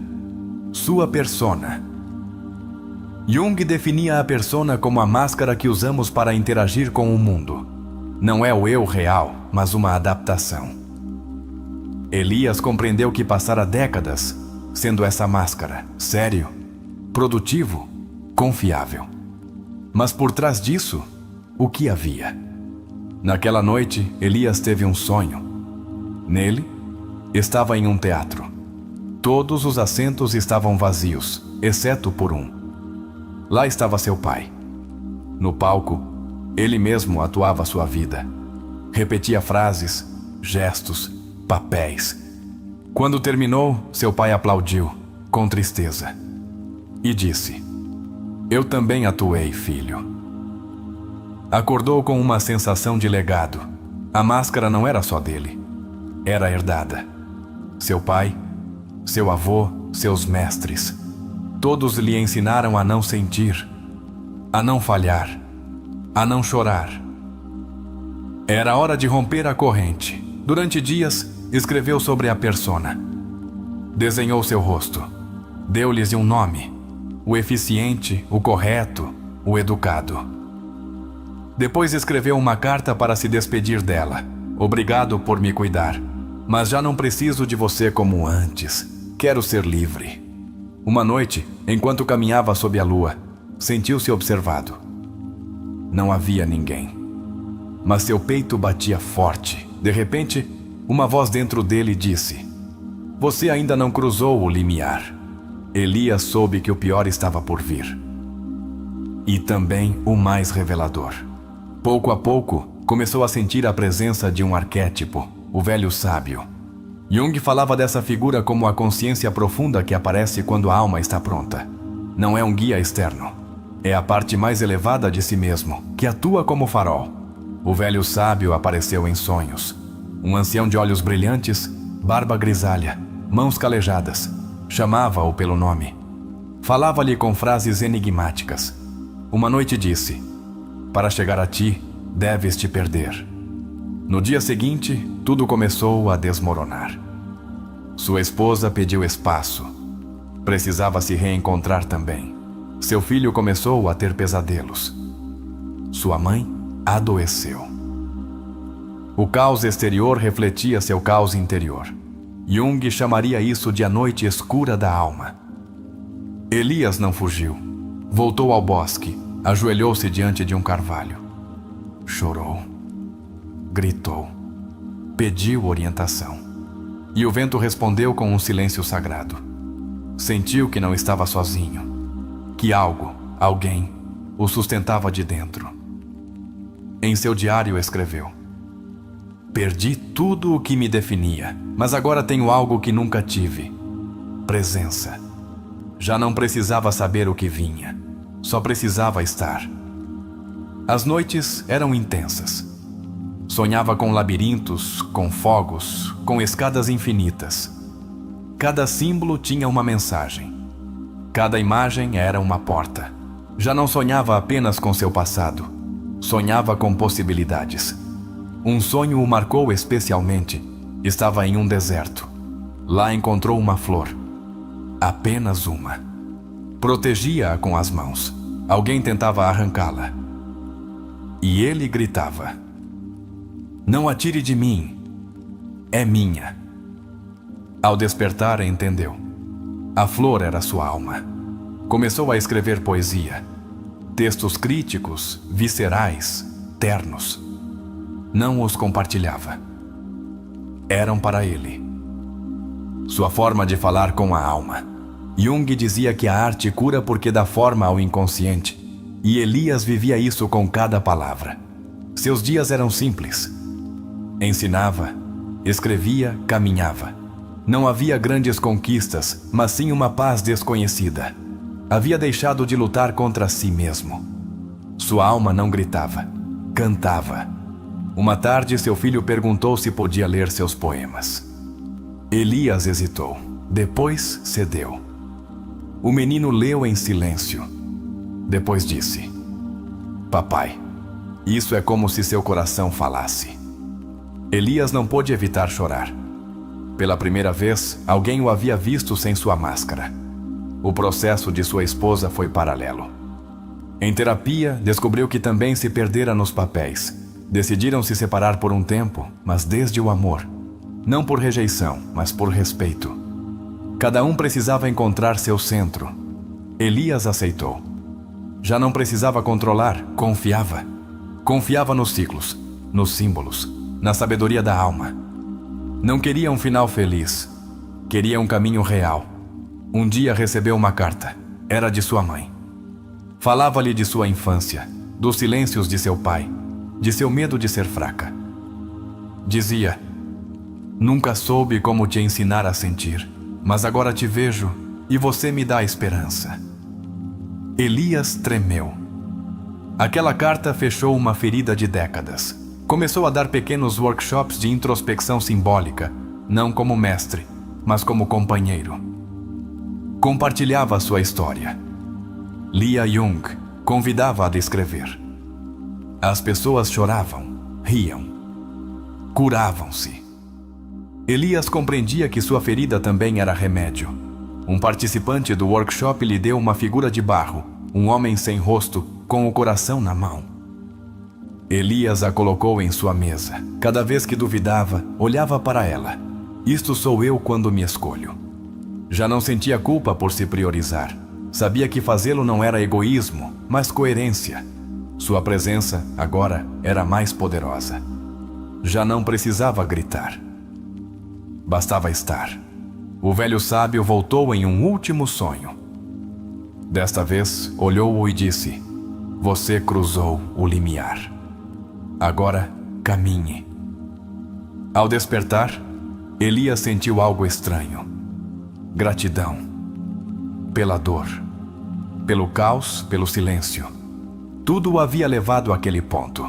S1: Sua persona. Jung definia a persona como a máscara que usamos para interagir com o mundo. Não é o eu real, mas uma adaptação. Elias compreendeu que passara décadas sendo essa máscara, sério, produtivo, confiável. Mas por trás disso, o que havia? Naquela noite, Elias teve um sonho. Nele, estava em um teatro. Todos os assentos estavam vazios, exceto por um. Lá estava seu pai. No palco, ele mesmo atuava sua vida. Repetia frases, gestos, papéis. Quando terminou, seu pai aplaudiu, com tristeza, e disse: "Eu também atuei, filho." Acordou com uma sensação de legado. A máscara não era só dele. Era herdada. Seu pai, seu avô, seus mestres. Todos lhe ensinaram a não sentir, a não falhar, a não chorar. Era hora de romper a corrente. Durante dias, escreveu sobre a persona. Desenhou seu rosto. Deu-lhes um nome: o eficiente, o correto, o educado. Depois escreveu uma carta para se despedir dela. "Obrigado por me cuidar, mas já não preciso de você como antes. Quero ser livre." Uma noite, enquanto caminhava sob a lua, sentiu-se observado. Não havia ninguém. Mas seu peito batia forte. De repente, uma voz dentro dele disse: "Você ainda não cruzou o limiar." Elias soube que o pior estava por vir. E também o mais revelador. Pouco a pouco, começou a sentir a presença de um arquétipo, o velho sábio. Jung falava dessa figura como a consciência profunda que aparece quando a alma está pronta. Não é um guia externo. É a parte mais elevada de si mesmo, que atua como farol. O velho sábio apareceu em sonhos. Um ancião de olhos brilhantes, barba grisalha, mãos calejadas. Chamava-o pelo nome. Falava-lhe com frases enigmáticas. Uma noite disse: "Para chegar a ti, deves te perder." No dia seguinte, tudo começou a desmoronar. Sua esposa pediu espaço. Precisava se reencontrar também. Seu filho começou a ter pesadelos. Sua mãe adoeceu. O caos exterior refletia seu caos interior. Jung chamaria isso de a noite escura da alma. Elias não fugiu. Voltou ao bosque, ajoelhou-se diante de um carvalho. Chorou. gritou, pediu orientação. E o vento respondeu com um silêncio sagrado. Sentiu que não estava sozinho, que algo, alguém, o sustentava de dentro. Em seu diário escreveu: perdi tudo o que me definia, mas agora tenho algo que nunca tive: presença. Já não precisava saber o que vinha, só precisava estar. As noites eram intensas. Sonhava com labirintos, com fogos, com escadas infinitas. Cada símbolo tinha uma mensagem. Cada imagem era uma porta. Já não sonhava apenas com seu passado. Sonhava com possibilidades. Um sonho o marcou especialmente. Estava em um deserto. Lá encontrou uma flor. Apenas uma. Protegia-a com as mãos. Alguém tentava arrancá-la. E ele gritava: não atire de mim. É minha. Ao despertar, entendeu. A flor era sua alma. Começou a escrever poesia. Textos críticos, viscerais, ternos. Não os compartilhava. Eram para ele. Sua forma de falar com a alma. Jung dizia que a arte cura porque dá forma ao inconsciente. E Elias vivia isso com cada palavra. Seus dias eram simples. Ensinava, escrevia, caminhava. Não havia grandes conquistas, mas sim uma paz desconhecida. Havia deixado de lutar contra si mesmo. Sua alma não gritava, cantava. Uma tarde, seu filho perguntou se podia ler seus poemas. Elias hesitou, depois cedeu. O menino leu em silêncio. Depois disse: papai, isso é como se seu coração falasse. Elias não pôde evitar chorar. Pela primeira vez, alguém o havia visto sem sua máscara. O processo de sua esposa foi paralelo. Em terapia, descobriu que também se perdera nos papéis. Decidiram se separar por um tempo, mas desde o amor. Não por rejeição, mas por respeito. Cada um precisava encontrar seu centro. Elias aceitou. Já não precisava controlar, confiava. Confiava nos ciclos, nos símbolos, na sabedoria da alma. Não queria um final feliz. Queria um caminho real. Um dia recebeu uma carta. Era de sua mãe. Falava-lhe de sua infância, dos silêncios de seu pai, de seu medo de ser fraca. Dizia: nunca soube como te ensinar a sentir, mas agora te vejo e você me dá esperança. Elias tremeu. Aquela carta fechou uma ferida de décadas. Começou a dar pequenos workshops de introspecção simbólica, não como mestre, mas como companheiro. Compartilhava sua história. Lia Jung, convidava a descrever. As pessoas choravam, riam, curavam-se. Elias compreendia que sua ferida também era remédio. Um participante do workshop lhe deu uma figura de barro, um homem sem rosto, com o coração na mão. Elias a colocou em sua mesa. Cada vez que duvidava, olhava para ela. Isto sou eu quando me escolho. Já não sentia culpa por se priorizar. Sabia que fazê-lo não era egoísmo, mas coerência. Sua presença, agora, era mais poderosa. Já não precisava gritar. Bastava estar. O velho sábio voltou em um último sonho. Desta vez, olhou-o e disse: você cruzou o limiar. Agora, caminhe. Ao despertar, Elias sentiu algo estranho. Gratidão. Pela dor. Pelo caos, pelo silêncio. Tudo o havia levado àquele ponto.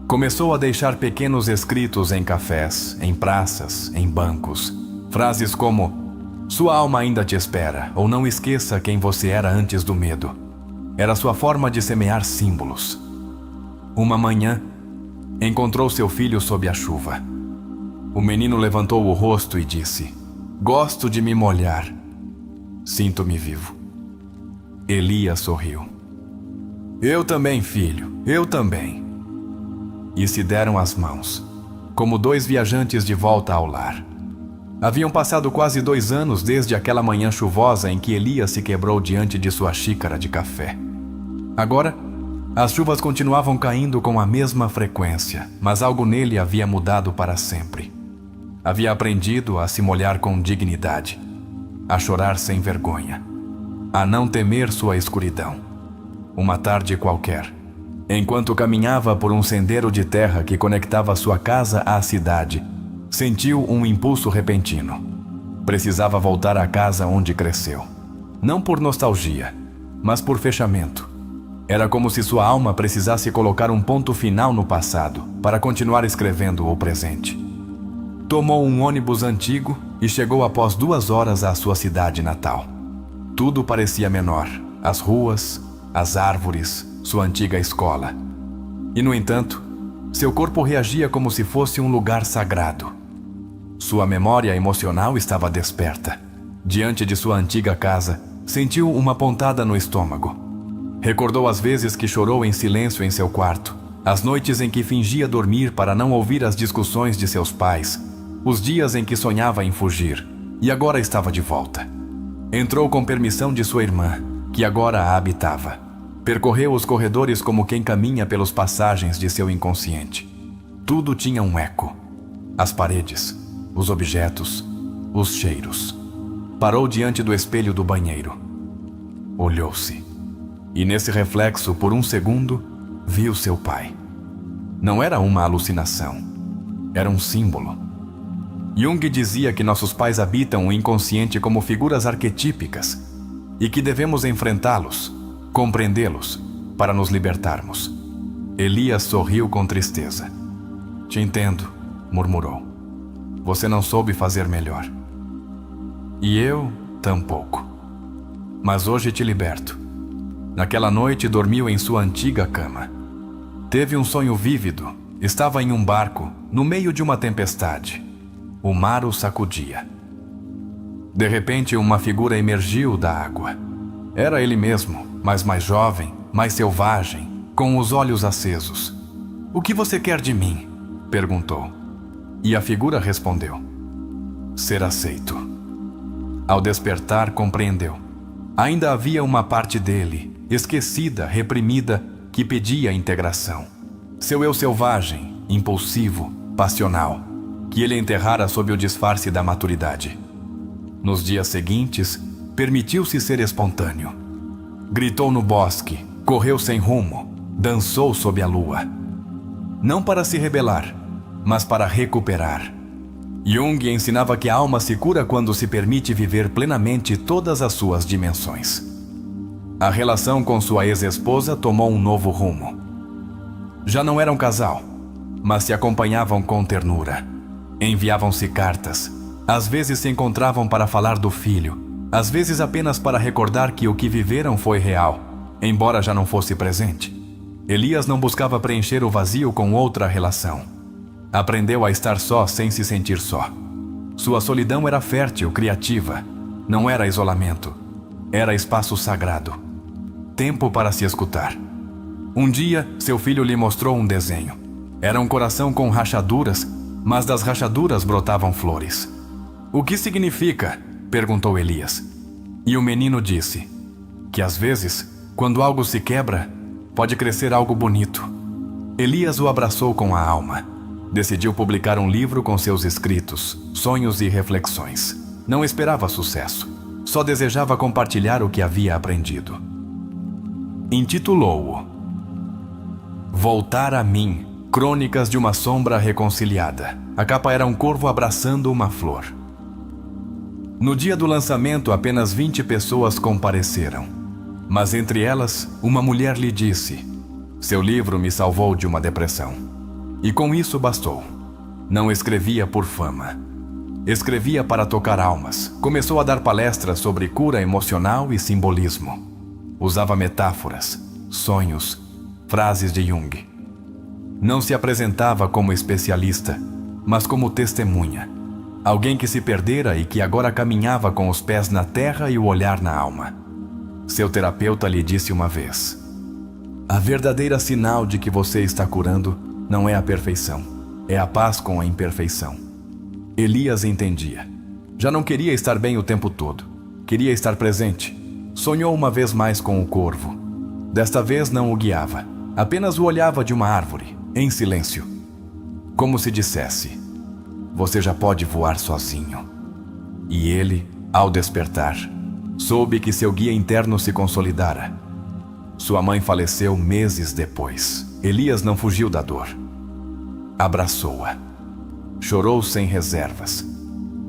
S1: Começou a deixar pequenos escritos em cafés, em praças, em bancos. Frases como: sua alma ainda te espera, ou não esqueça quem você era antes do medo. Era sua forma de semear símbolos. Uma manhã, encontrou seu filho sob a chuva. O menino levantou o rosto e disse: gosto de me molhar. Sinto-me vivo. Elias sorriu. Eu também, filho, eu também. E se deram as mãos, como dois viajantes de volta ao lar. Haviam passado quase 2 anos desde aquela manhã chuvosa em que Elias se quebrou diante de sua xícara de café. Agora, As chuvas continuavam caindo com a mesma frequência, mas algo nele havia mudado para sempre. Havia aprendido a se molhar com dignidade, a chorar sem vergonha, a não temer sua escuridão. Uma tarde qualquer, enquanto caminhava por um sendeiro de terra que conectava sua casa à cidade, sentiu um impulso repentino. Precisava voltar à casa onde cresceu. Não por nostalgia, mas por fechamento. Era como se sua alma precisasse colocar um ponto final no passado para continuar escrevendo o presente. Tomou um ônibus antigo e chegou após 2 horas à sua cidade natal. Tudo parecia menor: as ruas, as árvores, sua antiga escola. E, no entanto, seu corpo reagia como se fosse um lugar sagrado. Sua memória emocional estava desperta. Diante de sua antiga casa, sentiu uma pontada no estômago. Recordou as vezes que chorou em silêncio em seu quarto, as noites em que fingia dormir para não ouvir as discussões de seus pais, os dias em que sonhava em fugir, e agora estava de volta. Entrou com permissão de sua irmã, que agora a habitava. Percorreu os corredores como quem caminha pelas passagens de seu inconsciente. Tudo tinha um eco. As paredes, os objetos, os cheiros. Parou diante do espelho do banheiro. Olhou-se. E nesse reflexo, por um segundo, viu seu pai. Não era uma alucinação. Era um símbolo. Jung dizia que nossos pais habitam o inconsciente como figuras arquetípicas e que devemos enfrentá-los, compreendê-los, para nos libertarmos. Elias sorriu com tristeza. Te entendo, murmurou. Você não soube fazer melhor. E eu, tampouco. Mas hoje te liberto. Naquela noite dormiu em sua antiga cama. Teve um sonho vívido. Estava em um barco, no meio de uma tempestade. O mar o sacudia. De repente, uma figura emergiu da água. Era ele mesmo, mas mais jovem, mais selvagem, com os olhos acesos. O que você quer de mim? Perguntou. E a figura respondeu: ser aceito. Ao despertar, compreendeu. Ainda havia uma parte dele, esquecida, reprimida, que pedia integração. Seu eu selvagem, impulsivo, passional, que ele enterrara sob o disfarce da maturidade. Nos dias seguintes, permitiu-se ser espontâneo. Gritou no bosque, correu sem rumo, dançou sob a lua. Não para se rebelar, mas para recuperar. Jung ensinava que a alma se cura quando se permite viver plenamente todas as suas dimensões. A relação com sua ex-esposa tomou um novo rumo. Já não eram casal, mas se acompanhavam com ternura. Enviavam-se cartas. Às vezes se encontravam para falar do filho, às vezes apenas para recordar que o que viveram foi real, embora já não fosse presente. Elias não buscava preencher o vazio com outra relação. Aprendeu a estar só sem se sentir só. Sua solidão era fértil, criativa. Não era isolamento. Era espaço sagrado. Tempo para se escutar. Um dia, seu filho lhe mostrou um desenho. Era um coração com rachaduras, mas das rachaduras brotavam flores. O que significa? Perguntou Elias. E o menino disse que às vezes, quando algo se quebra, pode crescer algo bonito. Elias o abraçou com a alma. Decidiu publicar um livro com seus escritos, sonhos e reflexões. Não esperava sucesso. Só desejava compartilhar o que havia aprendido. Intitulou-o Voltar a Mim, Crônicas de uma Sombra Reconciliada. A capa era um corvo abraçando uma flor. No dia do lançamento, apenas 20 pessoas compareceram. Mas entre elas, uma mulher lhe disse: seu livro me salvou de uma depressão. E com isso bastou. Não escrevia por fama. Escrevia para tocar almas. Começou a dar palestras sobre cura emocional e simbolismo. Usava metáforas, sonhos, frases de Jung. Não se apresentava como especialista, mas como testemunha. Alguém que se perdera e que agora caminhava com os pés na terra e o olhar na alma. Seu terapeuta lhe disse uma vez: a verdadeira sinal de que você está curando não é a perfeição, é a paz com a imperfeição. Elias entendia. Já não queria estar bem o tempo todo. Queria estar presente. Sonhou uma vez mais com o corvo. Desta vez não o guiava. apenas o olhava de uma árvore, em silêncio, como se dissesse: você já pode voar sozinho. E ele, ao despertar, soube que seu guia interno se consolidara. Sua mãe faleceu meses depois. Elias não fugiu da dor. Abraçou-a. Chorou sem reservas.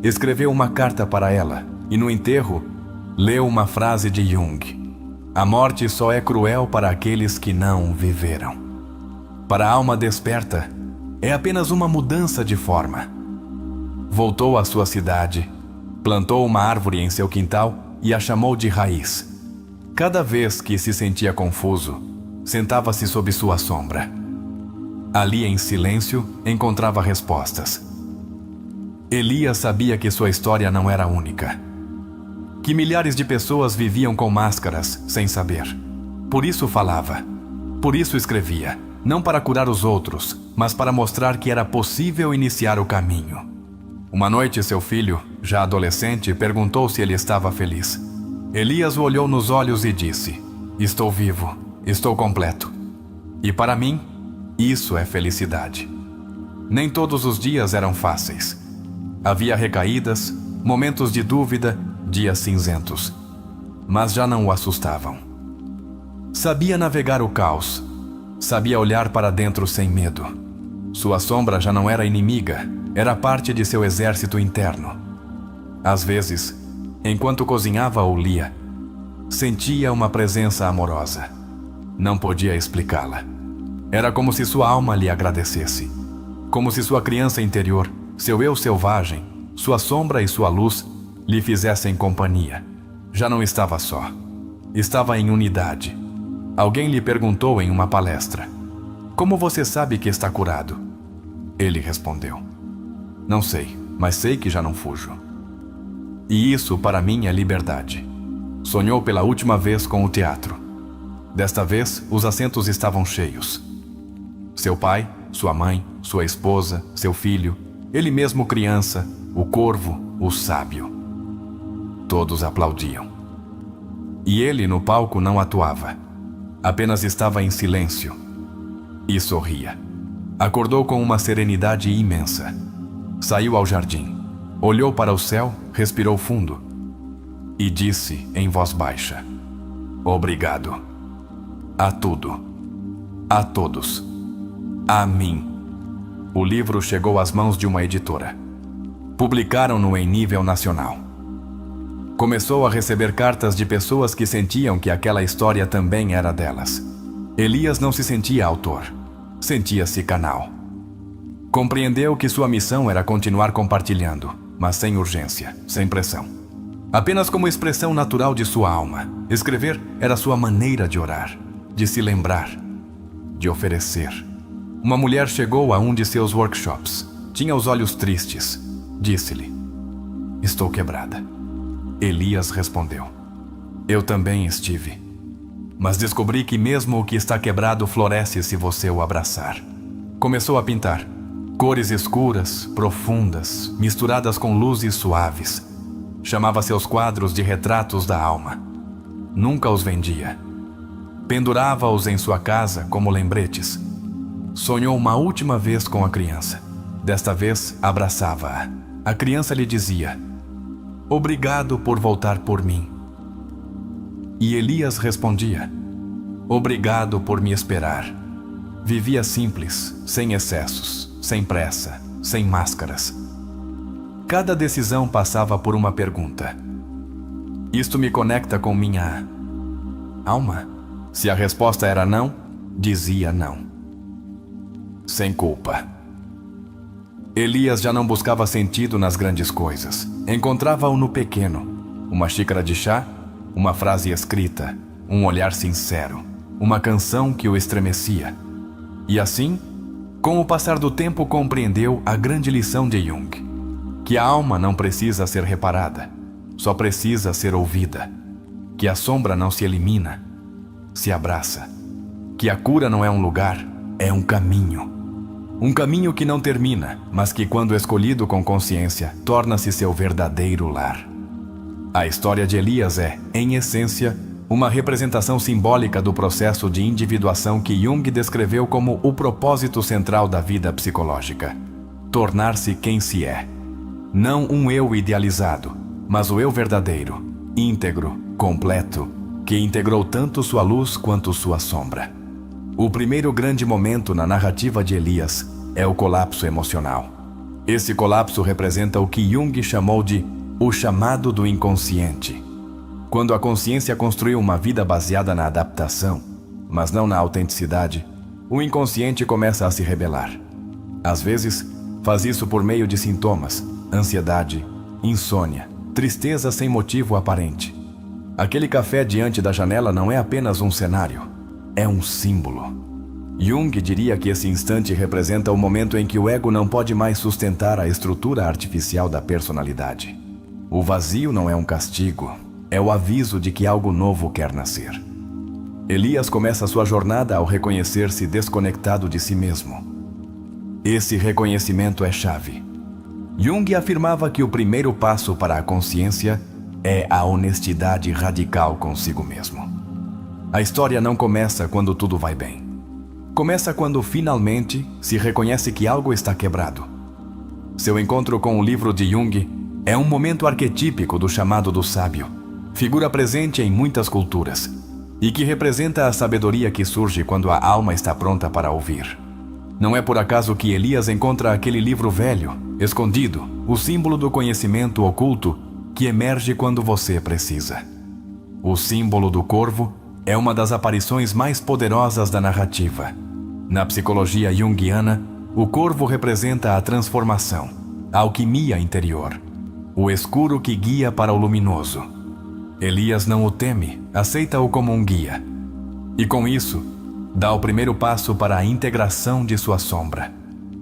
S1: Escreveu uma carta para ela e, no enterro, leu uma frase de Jung: a morte só é cruel para aqueles que não viveram. Para a alma desperta, é apenas uma mudança de forma. Voltou à sua cidade, plantou uma árvore em seu quintal e a chamou de Raiz. Cada vez que se sentia confuso, sentava-se sob sua sombra. Ali, em silêncio, encontrava respostas. Elias sabia que sua história não era única, que milhares de pessoas viviam com máscaras sem saber. Por isso falava, por isso escrevia, não para curar os outros, mas para mostrar que era possível iniciar o caminho. Uma noite, seu filho, já adolescente, perguntou se ele estava feliz. Elias o olhou nos olhos e disse: estou vivo, estou completo. E para mim, isso é felicidade. Nem todos os dias eram fáceis. Havia recaídas, momentos de dúvida, dias cinzentos. Mas já não o assustavam. Sabia navegar o caos. Sabia olhar para dentro sem medo. Sua sombra já não era inimiga, era parte de seu exército interno. Às vezes, enquanto cozinhava ou lia, sentia uma presença amorosa. Não podia explicá-la. Era como se sua alma lhe agradecesse. Como se sua criança interior, seu eu selvagem, sua sombra e sua luz lhe fizessem companhia. Já não estava só. Estava em unidade. Alguém lhe perguntou em uma palestra: como você sabe que está curado? Ele respondeu: não sei, mas sei que já não fujo. E isso para mim é liberdade. Sonhou pela última vez com o teatro. Desta vez, os assentos estavam cheios. Seu pai, sua mãe, sua esposa, seu filho, ele mesmo criança, o corvo, o sábio. Todos aplaudiam. E ele no palco não atuava. Apenas estava em silêncio. E sorria. Acordou com uma serenidade imensa. Saiu ao jardim. Olhou para o céu, respirou fundo. E disse em voz baixa: obrigado. A tudo. A todos. A mim. O livro chegou às mãos de uma editora. Publicaram-no em nível nacional. Começou a receber cartas de pessoas que sentiam que aquela história também era delas. Elias não se sentia autor. Sentia-se canal. Compreendeu que sua missão era continuar compartilhando, mas sem urgência, sem pressão. Apenas como expressão natural de sua alma. Escrever era sua maneira de orar, de se lembrar, de oferecer. Uma mulher chegou a um de seus workshops. Tinha os olhos tristes. Disse-lhe: estou quebrada. Elias respondeu: eu também estive. Mas descobri que mesmo o que está quebrado floresce se você o abraçar. Começou a pintar. Cores escuras, profundas, misturadas com luzes suaves. Chamava seus quadros de retratos da alma. Nunca os vendia. Pendurava-os em sua casa como lembretes. Sonhou uma última vez com a criança. Desta vez, abraçava-a. A criança lhe dizia: obrigado por voltar por mim. E Elias respondia: obrigado por me esperar. Vivia simples, sem excessos, sem pressa, sem máscaras. Cada decisão passava por uma pergunta: isto me conecta com minha alma? Se a resposta era não, dizia não. Sem culpa. Elias já não buscava sentido nas grandes coisas. Encontrava-o no pequeno. Uma xícara de chá, uma frase escrita, um olhar sincero, uma canção que o estremecia. E assim, com o passar do tempo, compreendeu a grande lição de Jung: que a alma não precisa ser reparada, só precisa ser ouvida. Que a sombra não se elimina, se abraça. Que a cura não é um lugar, é um caminho. Um caminho que não termina, mas que, quando escolhido com consciência, torna-se seu verdadeiro lar. A história de Elias é, em essência, uma representação simbólica do processo de individuação que Jung descreveu como o propósito central da vida psicológica: tornar-se quem se é. Não um eu idealizado, mas o eu verdadeiro, íntegro, completo, que integrou tanto sua luz quanto sua sombra. O primeiro grande momento na narrativa de Elias é o colapso emocional. Esse colapso representa o que Jung chamou de o chamado do inconsciente. Quando a consciência construiu uma vida baseada na adaptação, mas não na autenticidade, o inconsciente começa a se rebelar. Às vezes, faz isso por meio de sintomas, ansiedade, insônia, tristeza sem motivo aparente. Aquele café diante da janela não é apenas um cenário, é um símbolo. Jung diria que esse instante representa o momento em que o ego não pode mais sustentar a estrutura artificial da personalidade. O vazio não é um castigo, é o aviso de que algo novo quer nascer. Elias começa sua jornada ao reconhecer-se desconectado de si mesmo. Esse reconhecimento é chave. Jung afirmava que o primeiro passo para a consciência é a honestidade radical consigo mesmo. A história não começa quando tudo vai bem. Começa quando finalmente se reconhece que algo está quebrado. Seu encontro com o livro de Jung é um momento arquetípico do chamado do sábio, figura presente em muitas culturas, e que representa a sabedoria que surge quando a alma está pronta para ouvir. Não é por acaso que Elias encontra aquele livro velho, escondido, o símbolo do conhecimento oculto que emerge quando você precisa. O símbolo do corvo é uma das aparições mais poderosas da narrativa. Na psicologia junguiana, o corvo representa a transformação, a alquimia interior, o escuro que guia para o luminoso. Elias não o teme, aceita-o como um guia. E com isso, dá o primeiro passo para a integração de sua sombra.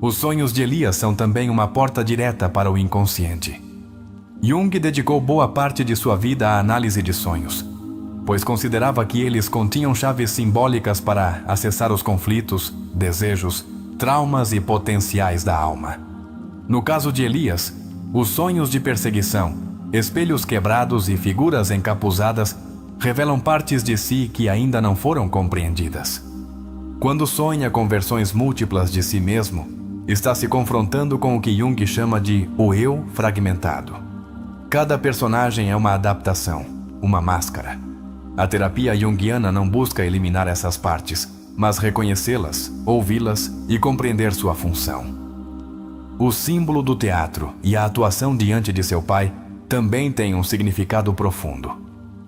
S1: Os sonhos de Elias são também uma porta direta para o inconsciente. Jung dedicou boa parte de sua vida à análise de sonhos, pois considerava que eles continham chaves simbólicas para acessar os conflitos, desejos, traumas e potenciais da alma. No caso de Elias, os sonhos de perseguição, espelhos quebrados e figuras encapuzadas revelam partes de si que ainda não foram compreendidas. Quando sonha com versões múltiplas de si mesmo, está se confrontando com o que Jung chama de o eu fragmentado. Cada personagem é uma adaptação, uma máscara. A terapia junguiana não busca eliminar essas partes, mas reconhecê-las, ouvi-las e compreender sua função. O símbolo do teatro e a atuação diante de seu pai também tem um significado profundo.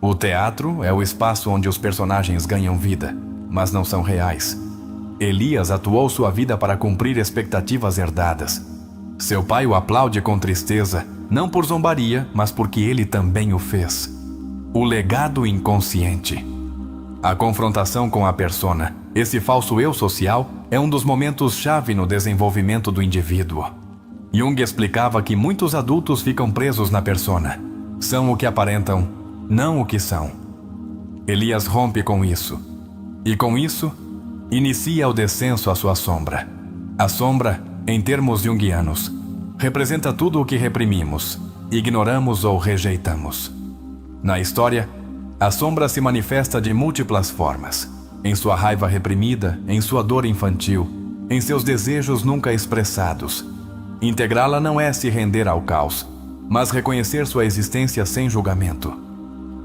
S1: O teatro é o espaço onde os personagens ganham vida, mas não são reais. Elias atuou sua vida para cumprir expectativas herdadas. Seu pai o aplaude com tristeza, não por zombaria, mas porque ele também o fez. O legado inconsciente. A confrontação com a persona, esse falso eu social, é um dos momentos-chave no desenvolvimento do indivíduo. Jung explicava que muitos adultos ficam presos na persona. São o que aparentam, não o que são. Elias rompe com isso. E com isso, inicia o descenso à sua sombra. A sombra, em termos junguianos, representa tudo o que reprimimos, ignoramos ou rejeitamos. Na história, a sombra se manifesta de múltiplas formas. Em sua raiva reprimida, em sua dor infantil, em seus desejos nunca expressados. Integrá-la não é se render ao caos, mas reconhecer sua existência sem julgamento.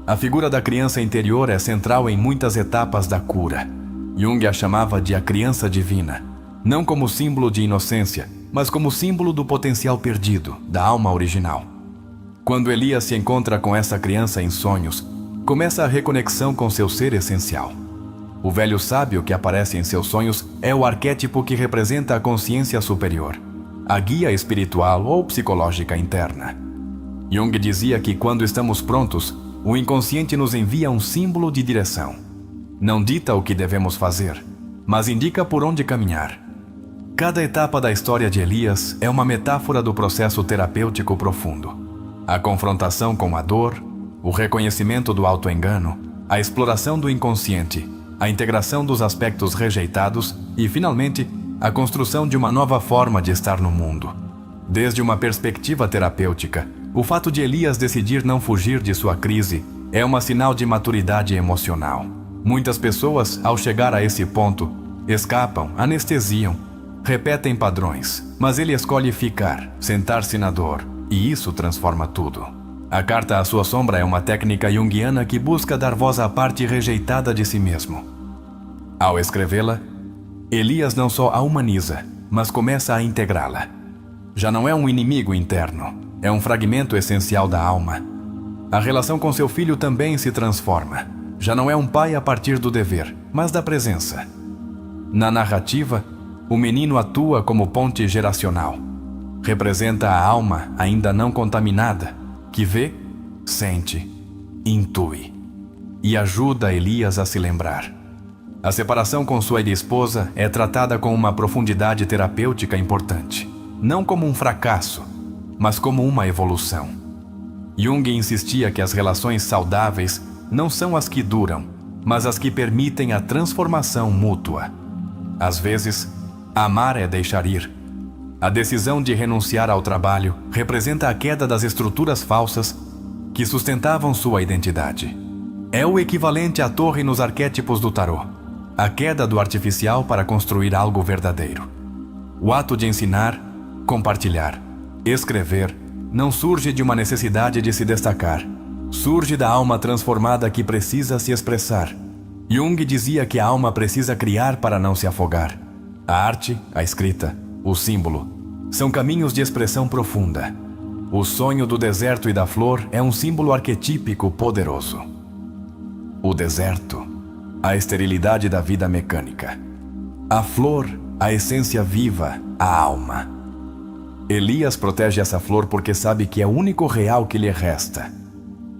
S1: A figura da criança interior é central em muitas etapas da cura. Jung a chamava de a criança divina, não como símbolo de inocência, mas como símbolo do potencial perdido, da alma original. Quando Elias se encontra com essa criança em sonhos, começa a reconexão com seu ser essencial. O velho sábio que aparece em seus sonhos é o arquétipo que representa a consciência superior, a guia espiritual ou psicológica interna. Jung dizia que quando estamos prontos, o inconsciente nos envia um símbolo de direção. Não dita o que devemos fazer, mas indica por onde caminhar. Cada etapa da história de Elias é uma metáfora do processo terapêutico profundo. A confrontação com a dor, o reconhecimento do auto-engano, a exploração do inconsciente, a integração dos aspectos rejeitados e, finalmente, a construção de uma nova forma de estar no mundo. Desde uma perspectiva terapêutica, o fato de Elias decidir não fugir de sua crise é um sinal de maturidade emocional. Muitas pessoas, ao chegar a esse ponto, escapam, anestesiam, repetem padrões, mas ele escolhe ficar, sentar-se na dor, e isso transforma tudo. A carta à sua sombra é uma técnica junguiana que busca dar voz à parte rejeitada de si mesmo. Ao escrevê-la, Elias não só a humaniza, mas começa a integrá-la. Já não é um inimigo interno, é um fragmento essencial da alma. A relação com seu filho também se transforma. Já não é um pai a partir do dever, mas da presença. Na narrativa, o menino atua como ponte geracional. Representa a alma ainda não contaminada, que vê, sente, intui e ajuda Elias a se lembrar. A separação com sua esposa é tratada com uma profundidade terapêutica importante, não como um fracasso, mas como uma evolução. Jung insistia que as relações saudáveis não são as que duram, mas as que permitem a transformação mútua. Às vezes, amar é deixar ir. A decisão de renunciar ao trabalho representa a queda das estruturas falsas que sustentavam sua identidade. É o equivalente à torre nos arquétipos do tarô, a queda do artificial para construir algo verdadeiro. O ato de ensinar, compartilhar, escrever, não surge de uma necessidade de se destacar. Surge da alma transformada que precisa se expressar. Jung dizia que a alma precisa criar para não se afogar. A arte, a escrita, o símbolo, são caminhos de expressão profunda. O sonho do deserto e da flor é um símbolo arquetípico poderoso. O deserto, a esterilidade da vida mecânica. A flor, a essência viva, a alma. Elias protege essa flor porque sabe que é o único real que lhe resta.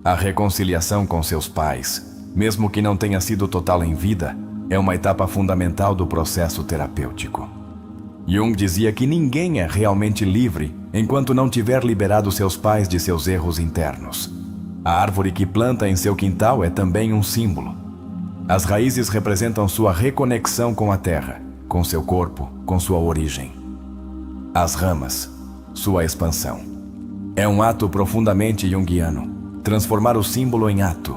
S1: A reconciliação com seus pais, mesmo que não tenha sido total em vida, é uma etapa fundamental do processo terapêutico. Jung dizia que ninguém é realmente livre enquanto não tiver liberado seus pais de seus erros internos. A árvore que planta em seu quintal é também um símbolo. As raízes representam sua reconexão com a terra, com seu corpo, com sua origem. As ramas, sua expansão. É um ato profundamente junguiano, transformar o símbolo em ato.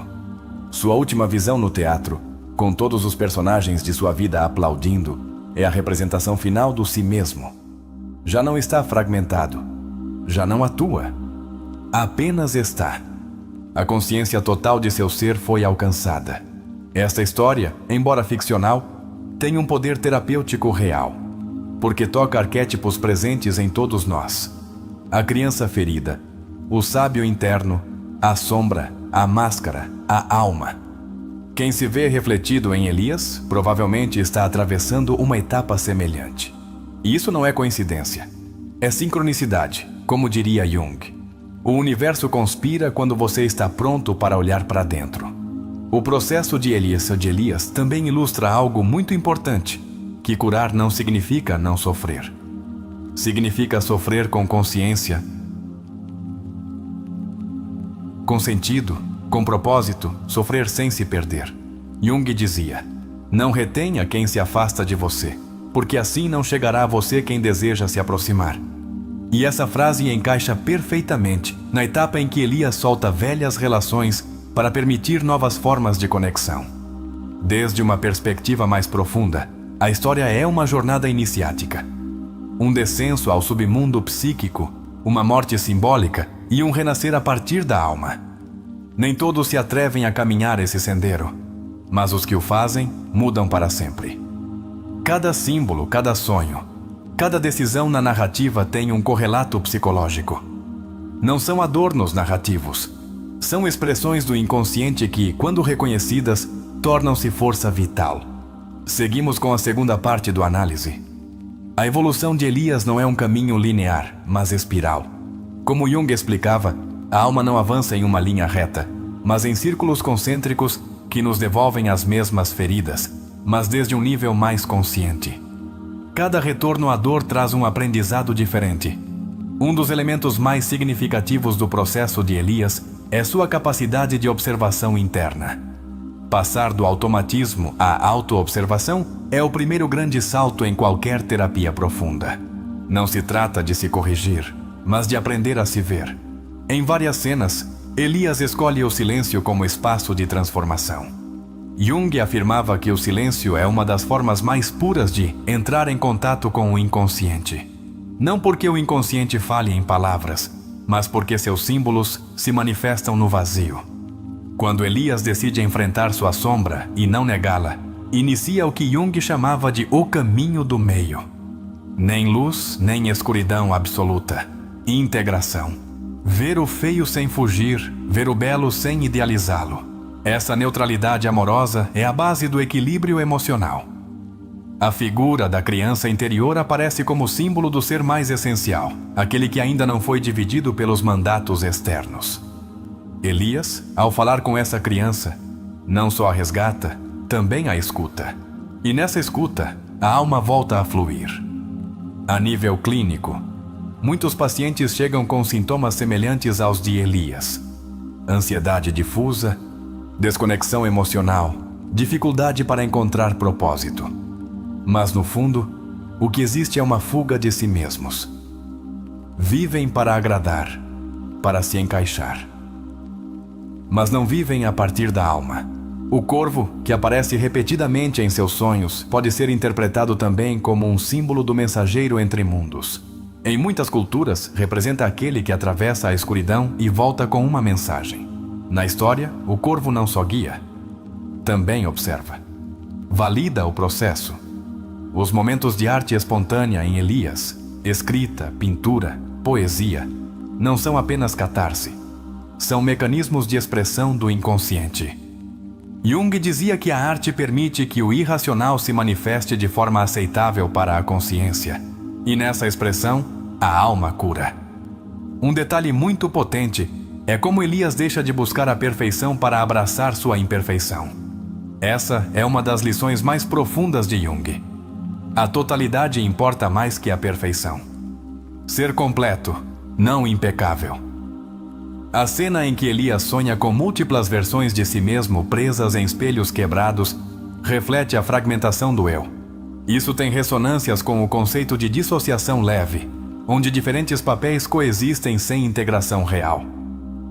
S1: Sua última visão no teatro, com todos os personagens de sua vida aplaudindo, é a representação final do si mesmo. Já não está fragmentado, já não atua, apenas está. A consciência total de seu ser foi alcançada. Esta história, embora ficcional, tem um poder terapêutico real, porque toca arquétipos presentes em todos nós. A criança ferida, o sábio interno, a sombra, a máscara, a alma. Quem se vê refletido em Elias, provavelmente está atravessando uma etapa semelhante. E isso não é coincidência. É sincronicidade, como diria Jung. O universo conspira quando você está pronto para olhar para dentro. O processo de Elias também ilustra algo muito importante, que curar não significa não sofrer. Significa sofrer com consciência, com sentido, com propósito, sofrer sem se perder. Jung dizia: não retenha quem se afasta de você, porque assim não chegará a você quem deseja se aproximar. E essa frase encaixa perfeitamente na etapa em que Elias solta velhas relações para permitir novas formas de conexão. Desde uma perspectiva mais profunda, a história é uma jornada iniciática. Um descenso ao submundo psíquico, uma morte simbólica e um renascer a partir da alma. Nem todos se atrevem a caminhar esse sendeiro, mas os que o fazem mudam para sempre. Cada símbolo, cada sonho, cada decisão na narrativa tem um correlato psicológico. Não são adornos narrativos, são expressões do inconsciente que, quando reconhecidas, tornam-se força vital. Seguimos com a segunda parte do análise. A evolução de Elias não é um caminho linear, mas espiral. Como Jung explicava, a alma não avança em uma linha reta, mas em círculos concêntricos que nos devolvem as mesmas feridas, mas desde um nível mais consciente. Cada retorno à dor traz um aprendizado diferente. Um dos elementos mais significativos do processo de Elias é sua capacidade de observação interna. Passar do automatismo à autoobservação é o primeiro grande salto em qualquer terapia profunda. Não se trata de se corrigir, mas de aprender a se ver. Em várias cenas, Elias escolhe o silêncio como espaço de transformação. Jung afirmava que o silêncio é uma das formas mais puras de entrar em contato com o inconsciente. Não porque o inconsciente fale em palavras, mas porque seus símbolos se manifestam no vazio. Quando Elias decide enfrentar sua sombra e não negá-la, inicia o que Jung chamava de o caminho do meio. Nem luz, nem escuridão absoluta. Integração. Ver o feio sem fugir, ver o belo sem idealizá-lo. Essa neutralidade amorosa é a base do equilíbrio emocional. A figura da criança interior aparece como símbolo do ser mais essencial, aquele que ainda não foi dividido pelos mandatos externos. Elias, ao falar com essa criança, não só a resgata, também a escuta. E nessa escuta, a alma volta a fluir. A nível clínico, muitos pacientes chegam com sintomas semelhantes aos de Elias: ansiedade difusa, desconexão emocional, dificuldade para encontrar propósito. Mas no fundo, o que existe é uma fuga de si mesmos. Vivem para agradar, para se encaixar. Mas não vivem a partir da alma. O corvo, que aparece repetidamente em seus sonhos, pode ser interpretado também como um símbolo do mensageiro entre mundos. Em muitas culturas, representa aquele que atravessa a escuridão e volta com uma mensagem. Na história, o corvo não só guia, também observa. Valida o processo. Os momentos de arte espontânea em Elias, escrita, pintura, poesia, não são apenas catarse. São mecanismos de expressão do inconsciente. Jung dizia que a arte permite que o irracional se manifeste de forma aceitável para a consciência. E nessa expressão, a alma cura. Um detalhe muito potente é como Elias deixa de buscar a perfeição para abraçar sua imperfeição. Essa é uma das lições mais profundas de Jung. A totalidade importa mais que a perfeição. Ser completo, não impecável. A cena em que Elias sonha com múltiplas versões de si mesmo presas em espelhos quebrados reflete a fragmentação do eu. Isso tem ressonâncias com o conceito de dissociação leve, onde diferentes papéis coexistem sem integração real.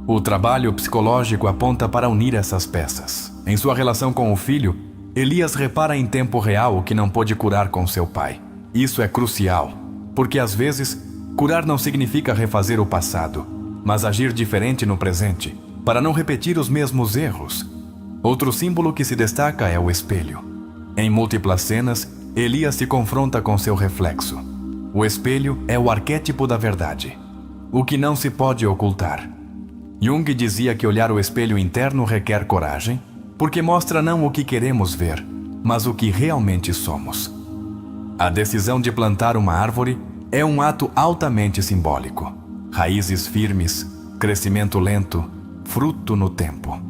S1: O trabalho psicológico aponta para unir essas peças. Em sua relação com o filho, Elias repara em tempo real o que não pôde curar com seu pai. Isso é crucial, porque às vezes, curar não significa refazer o passado, mas agir diferente no presente, para não repetir os mesmos erros. Outro símbolo que se destaca é o espelho. Em múltiplas cenas, Elias se confronta com seu reflexo. O espelho é o arquétipo da verdade, o que não se pode ocultar. Jung dizia que olhar o espelho interno requer coragem, porque mostra não o que queremos ver, mas o que realmente somos. A decisão de plantar uma árvore é um ato altamente simbólico. Raízes firmes, crescimento lento, fruto no tempo.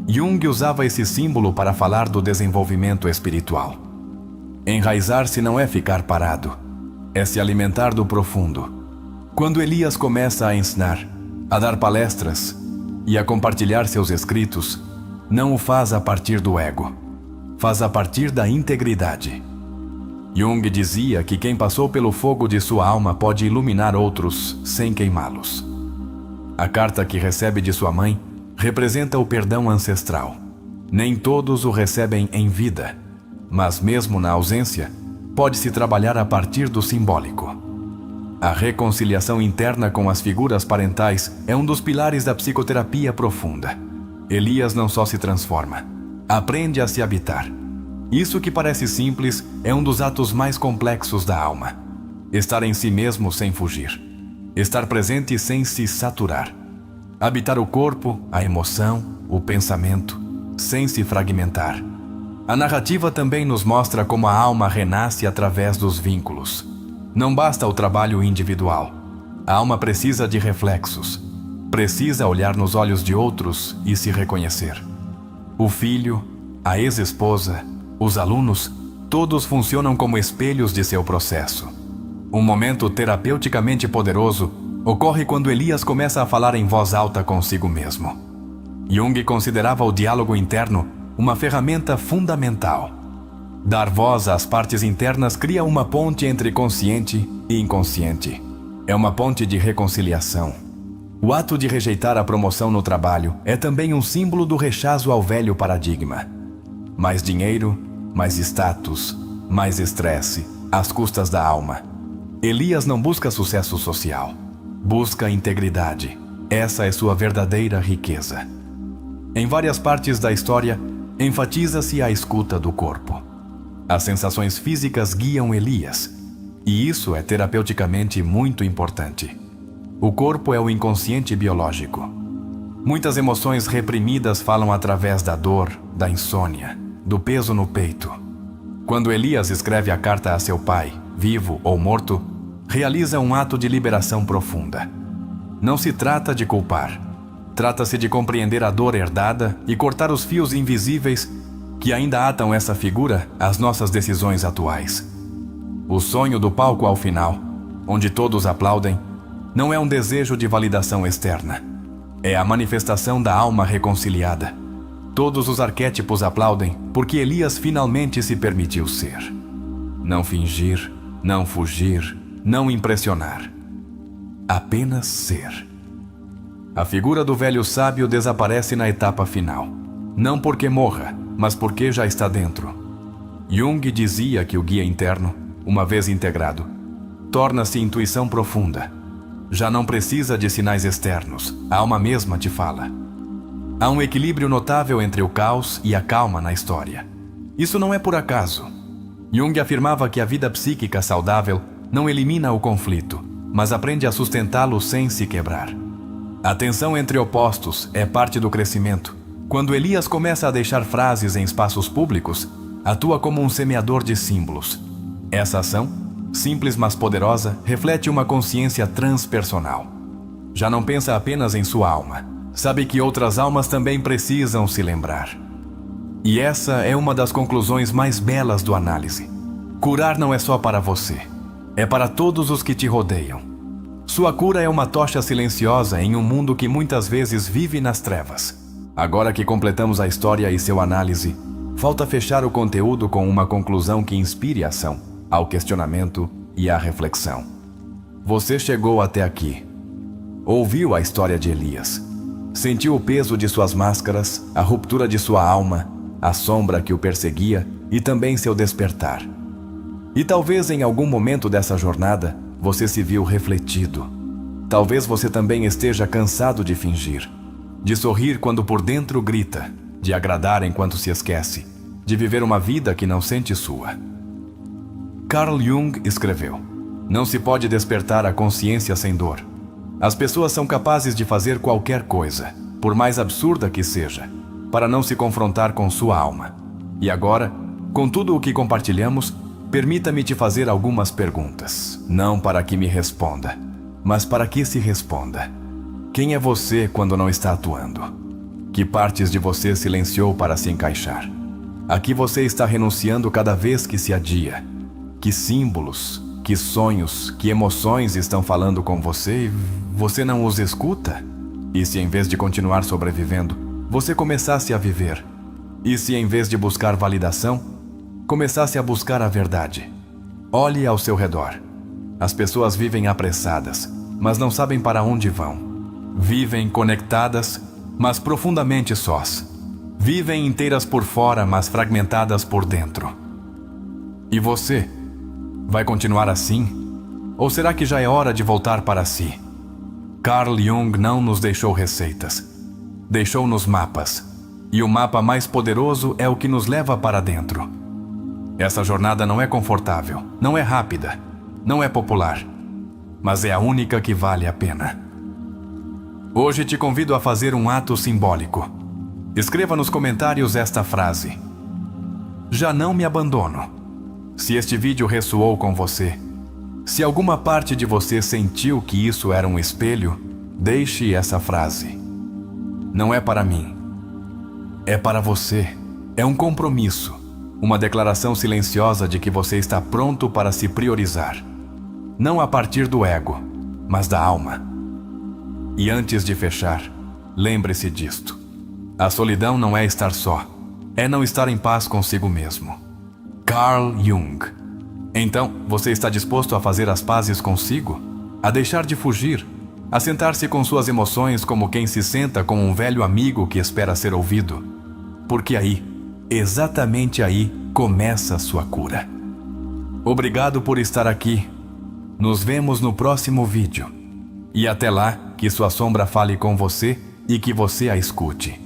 S1: Jung usava esse símbolo para falar do desenvolvimento espiritual. Enraizar-se não é ficar parado, é se alimentar do profundo. Quando Elias começa a ensinar, a dar palestras e a compartilhar seus escritos, não o faz a partir do ego, faz a partir da integridade. Jung dizia que quem passou pelo fogo de sua alma pode iluminar outros sem queimá-los. A carta que recebe de sua mãe representa o perdão ancestral. Nem todos o recebem em vida, mas mesmo na ausência, pode-se trabalhar a partir do simbólico. A reconciliação interna com as figuras parentais é um dos pilares da psicoterapia profunda. Elias não só se transforma, aprende a se habitar. Isso que parece simples é um dos atos mais complexos da alma. Estar em si mesmo sem fugir. Estar presente sem se saturar. Habitar o corpo, a emoção, o pensamento, sem se fragmentar. A narrativa também nos mostra como a alma renasce através dos vínculos. Não basta o trabalho individual. A alma precisa de reflexos. Precisa olhar nos olhos de outros e se reconhecer. O filho, a ex-esposa, os alunos, todos funcionam como espelhos de seu processo. Um momento terapeuticamente poderoso ocorre quando Elias começa a falar em voz alta consigo mesmo. Jung considerava o diálogo interno uma ferramenta fundamental. Dar voz às partes internas cria uma ponte entre consciente e inconsciente. É uma ponte de reconciliação. O ato de rejeitar a promoção no trabalho é também um símbolo do rechaço ao velho paradigma. Mais dinheiro, mais status, mais estresse, às custas da alma. Elias não busca sucesso social. Busca integridade. Essa é sua verdadeira riqueza. Em várias partes da história, enfatiza-se a escuta do corpo. As sensações físicas guiam Elias, e isso é terapeuticamente muito importante. O corpo é o inconsciente biológico. Muitas emoções reprimidas falam através da dor, da insônia, do peso no peito. Quando Elias escreve a carta a seu pai, vivo ou morto, realiza um ato de liberação profunda. Não se trata de culpar. Trata-se de compreender a dor herdada e cortar os fios invisíveis que ainda atam essa figura às nossas decisões atuais. O sonho do palco ao final, onde todos aplaudem, não é um desejo de validação externa. É a manifestação da alma reconciliada. Todos os arquétipos aplaudem porque Elias finalmente se permitiu ser. Não fingir, não fugir, não impressionar. Apenas ser. A figura do velho sábio desaparece na etapa final. Não porque morra, mas porque já está dentro. Jung dizia que o guia interno, uma vez integrado, torna-se intuição profunda. Já não precisa de sinais externos, a alma mesma te fala. Há um equilíbrio notável entre o caos e a calma na história. Isso não é por acaso. Jung afirmava que a vida psíquica saudável não elimina o conflito, mas aprende a sustentá-lo sem se quebrar. A tensão entre opostos é parte do crescimento. Quando Elias começa a deixar frases em espaços públicos, atua como um semeador de símbolos. Essa ação, simples mas poderosa, reflete uma consciência transpersonal. Já não pensa apenas em sua alma. Sabe que outras almas também precisam se lembrar. E essa é uma das conclusões mais belas do análise. Curar não é só para você. É para todos os que te rodeiam. Sua cura é uma tocha silenciosa em um mundo que muitas vezes vive nas trevas. Agora que completamos a história e seu análise, falta fechar o conteúdo com uma conclusão que inspire a ação, ao questionamento e à reflexão. Você chegou até aqui. Ouviu a história de Elias. Sentiu o peso de suas máscaras, a ruptura de sua alma, a sombra que o perseguia e também seu despertar. E talvez em algum momento dessa jornada, você se viu refletido. Talvez você também esteja cansado de fingir, de sorrir quando por dentro grita, de agradar enquanto se esquece, de viver uma vida que não sente sua. Carl Jung escreveu: não se pode despertar a consciência sem dor. As pessoas são capazes de fazer qualquer coisa, por mais absurda que seja, para não se confrontar com sua alma. E agora, com tudo o que compartilhamos, permita-me te fazer algumas perguntas, não para que me responda, mas para que se responda. Quem é você quando não está atuando? Que partes de você silenciou para se encaixar? A que você está renunciando cada vez que se adia? Que símbolos, que sonhos, que emoções estão falando com você e você não os escuta? E se em vez de continuar sobrevivendo, você começasse a viver? E se em vez de buscar validação, começasse a buscar a verdade? Olhe ao seu redor. As pessoas vivem apressadas, mas não sabem para onde vão. Vivem conectadas, mas profundamente sós. Vivem inteiras por fora, mas fragmentadas por dentro. E você? Vai continuar assim? Ou será que já é hora de voltar para si? Carl Jung não nos deixou receitas. Deixou-nos mapas. E o mapa mais poderoso é o que nos leva para dentro. Essa jornada não é confortável, não é rápida, não é popular, mas é a única que vale a pena. Hoje te convido a fazer um ato simbólico. Escreva nos comentários esta frase: já não me abandono. Se este vídeo ressoou com você, se alguma parte de você sentiu que isso era um espelho, deixe essa frase. Não é para mim, é para você. É um compromisso. Uma declaração silenciosa de que você está pronto para se priorizar. Não a partir do ego, mas da alma. E antes de fechar, lembre-se disto. A solidão não é estar só, é não estar em paz consigo mesmo. Carl Jung. Então, você está disposto a fazer as pazes consigo? A deixar de fugir? a sentar-se com suas emoções como quem se senta com um velho amigo que espera ser ouvido. Porque aí, exatamente aí, começa a sua cura. Obrigado por estar aqui. Nos vemos no próximo vídeo. E até lá, que sua sombra fale com você e que você a escute.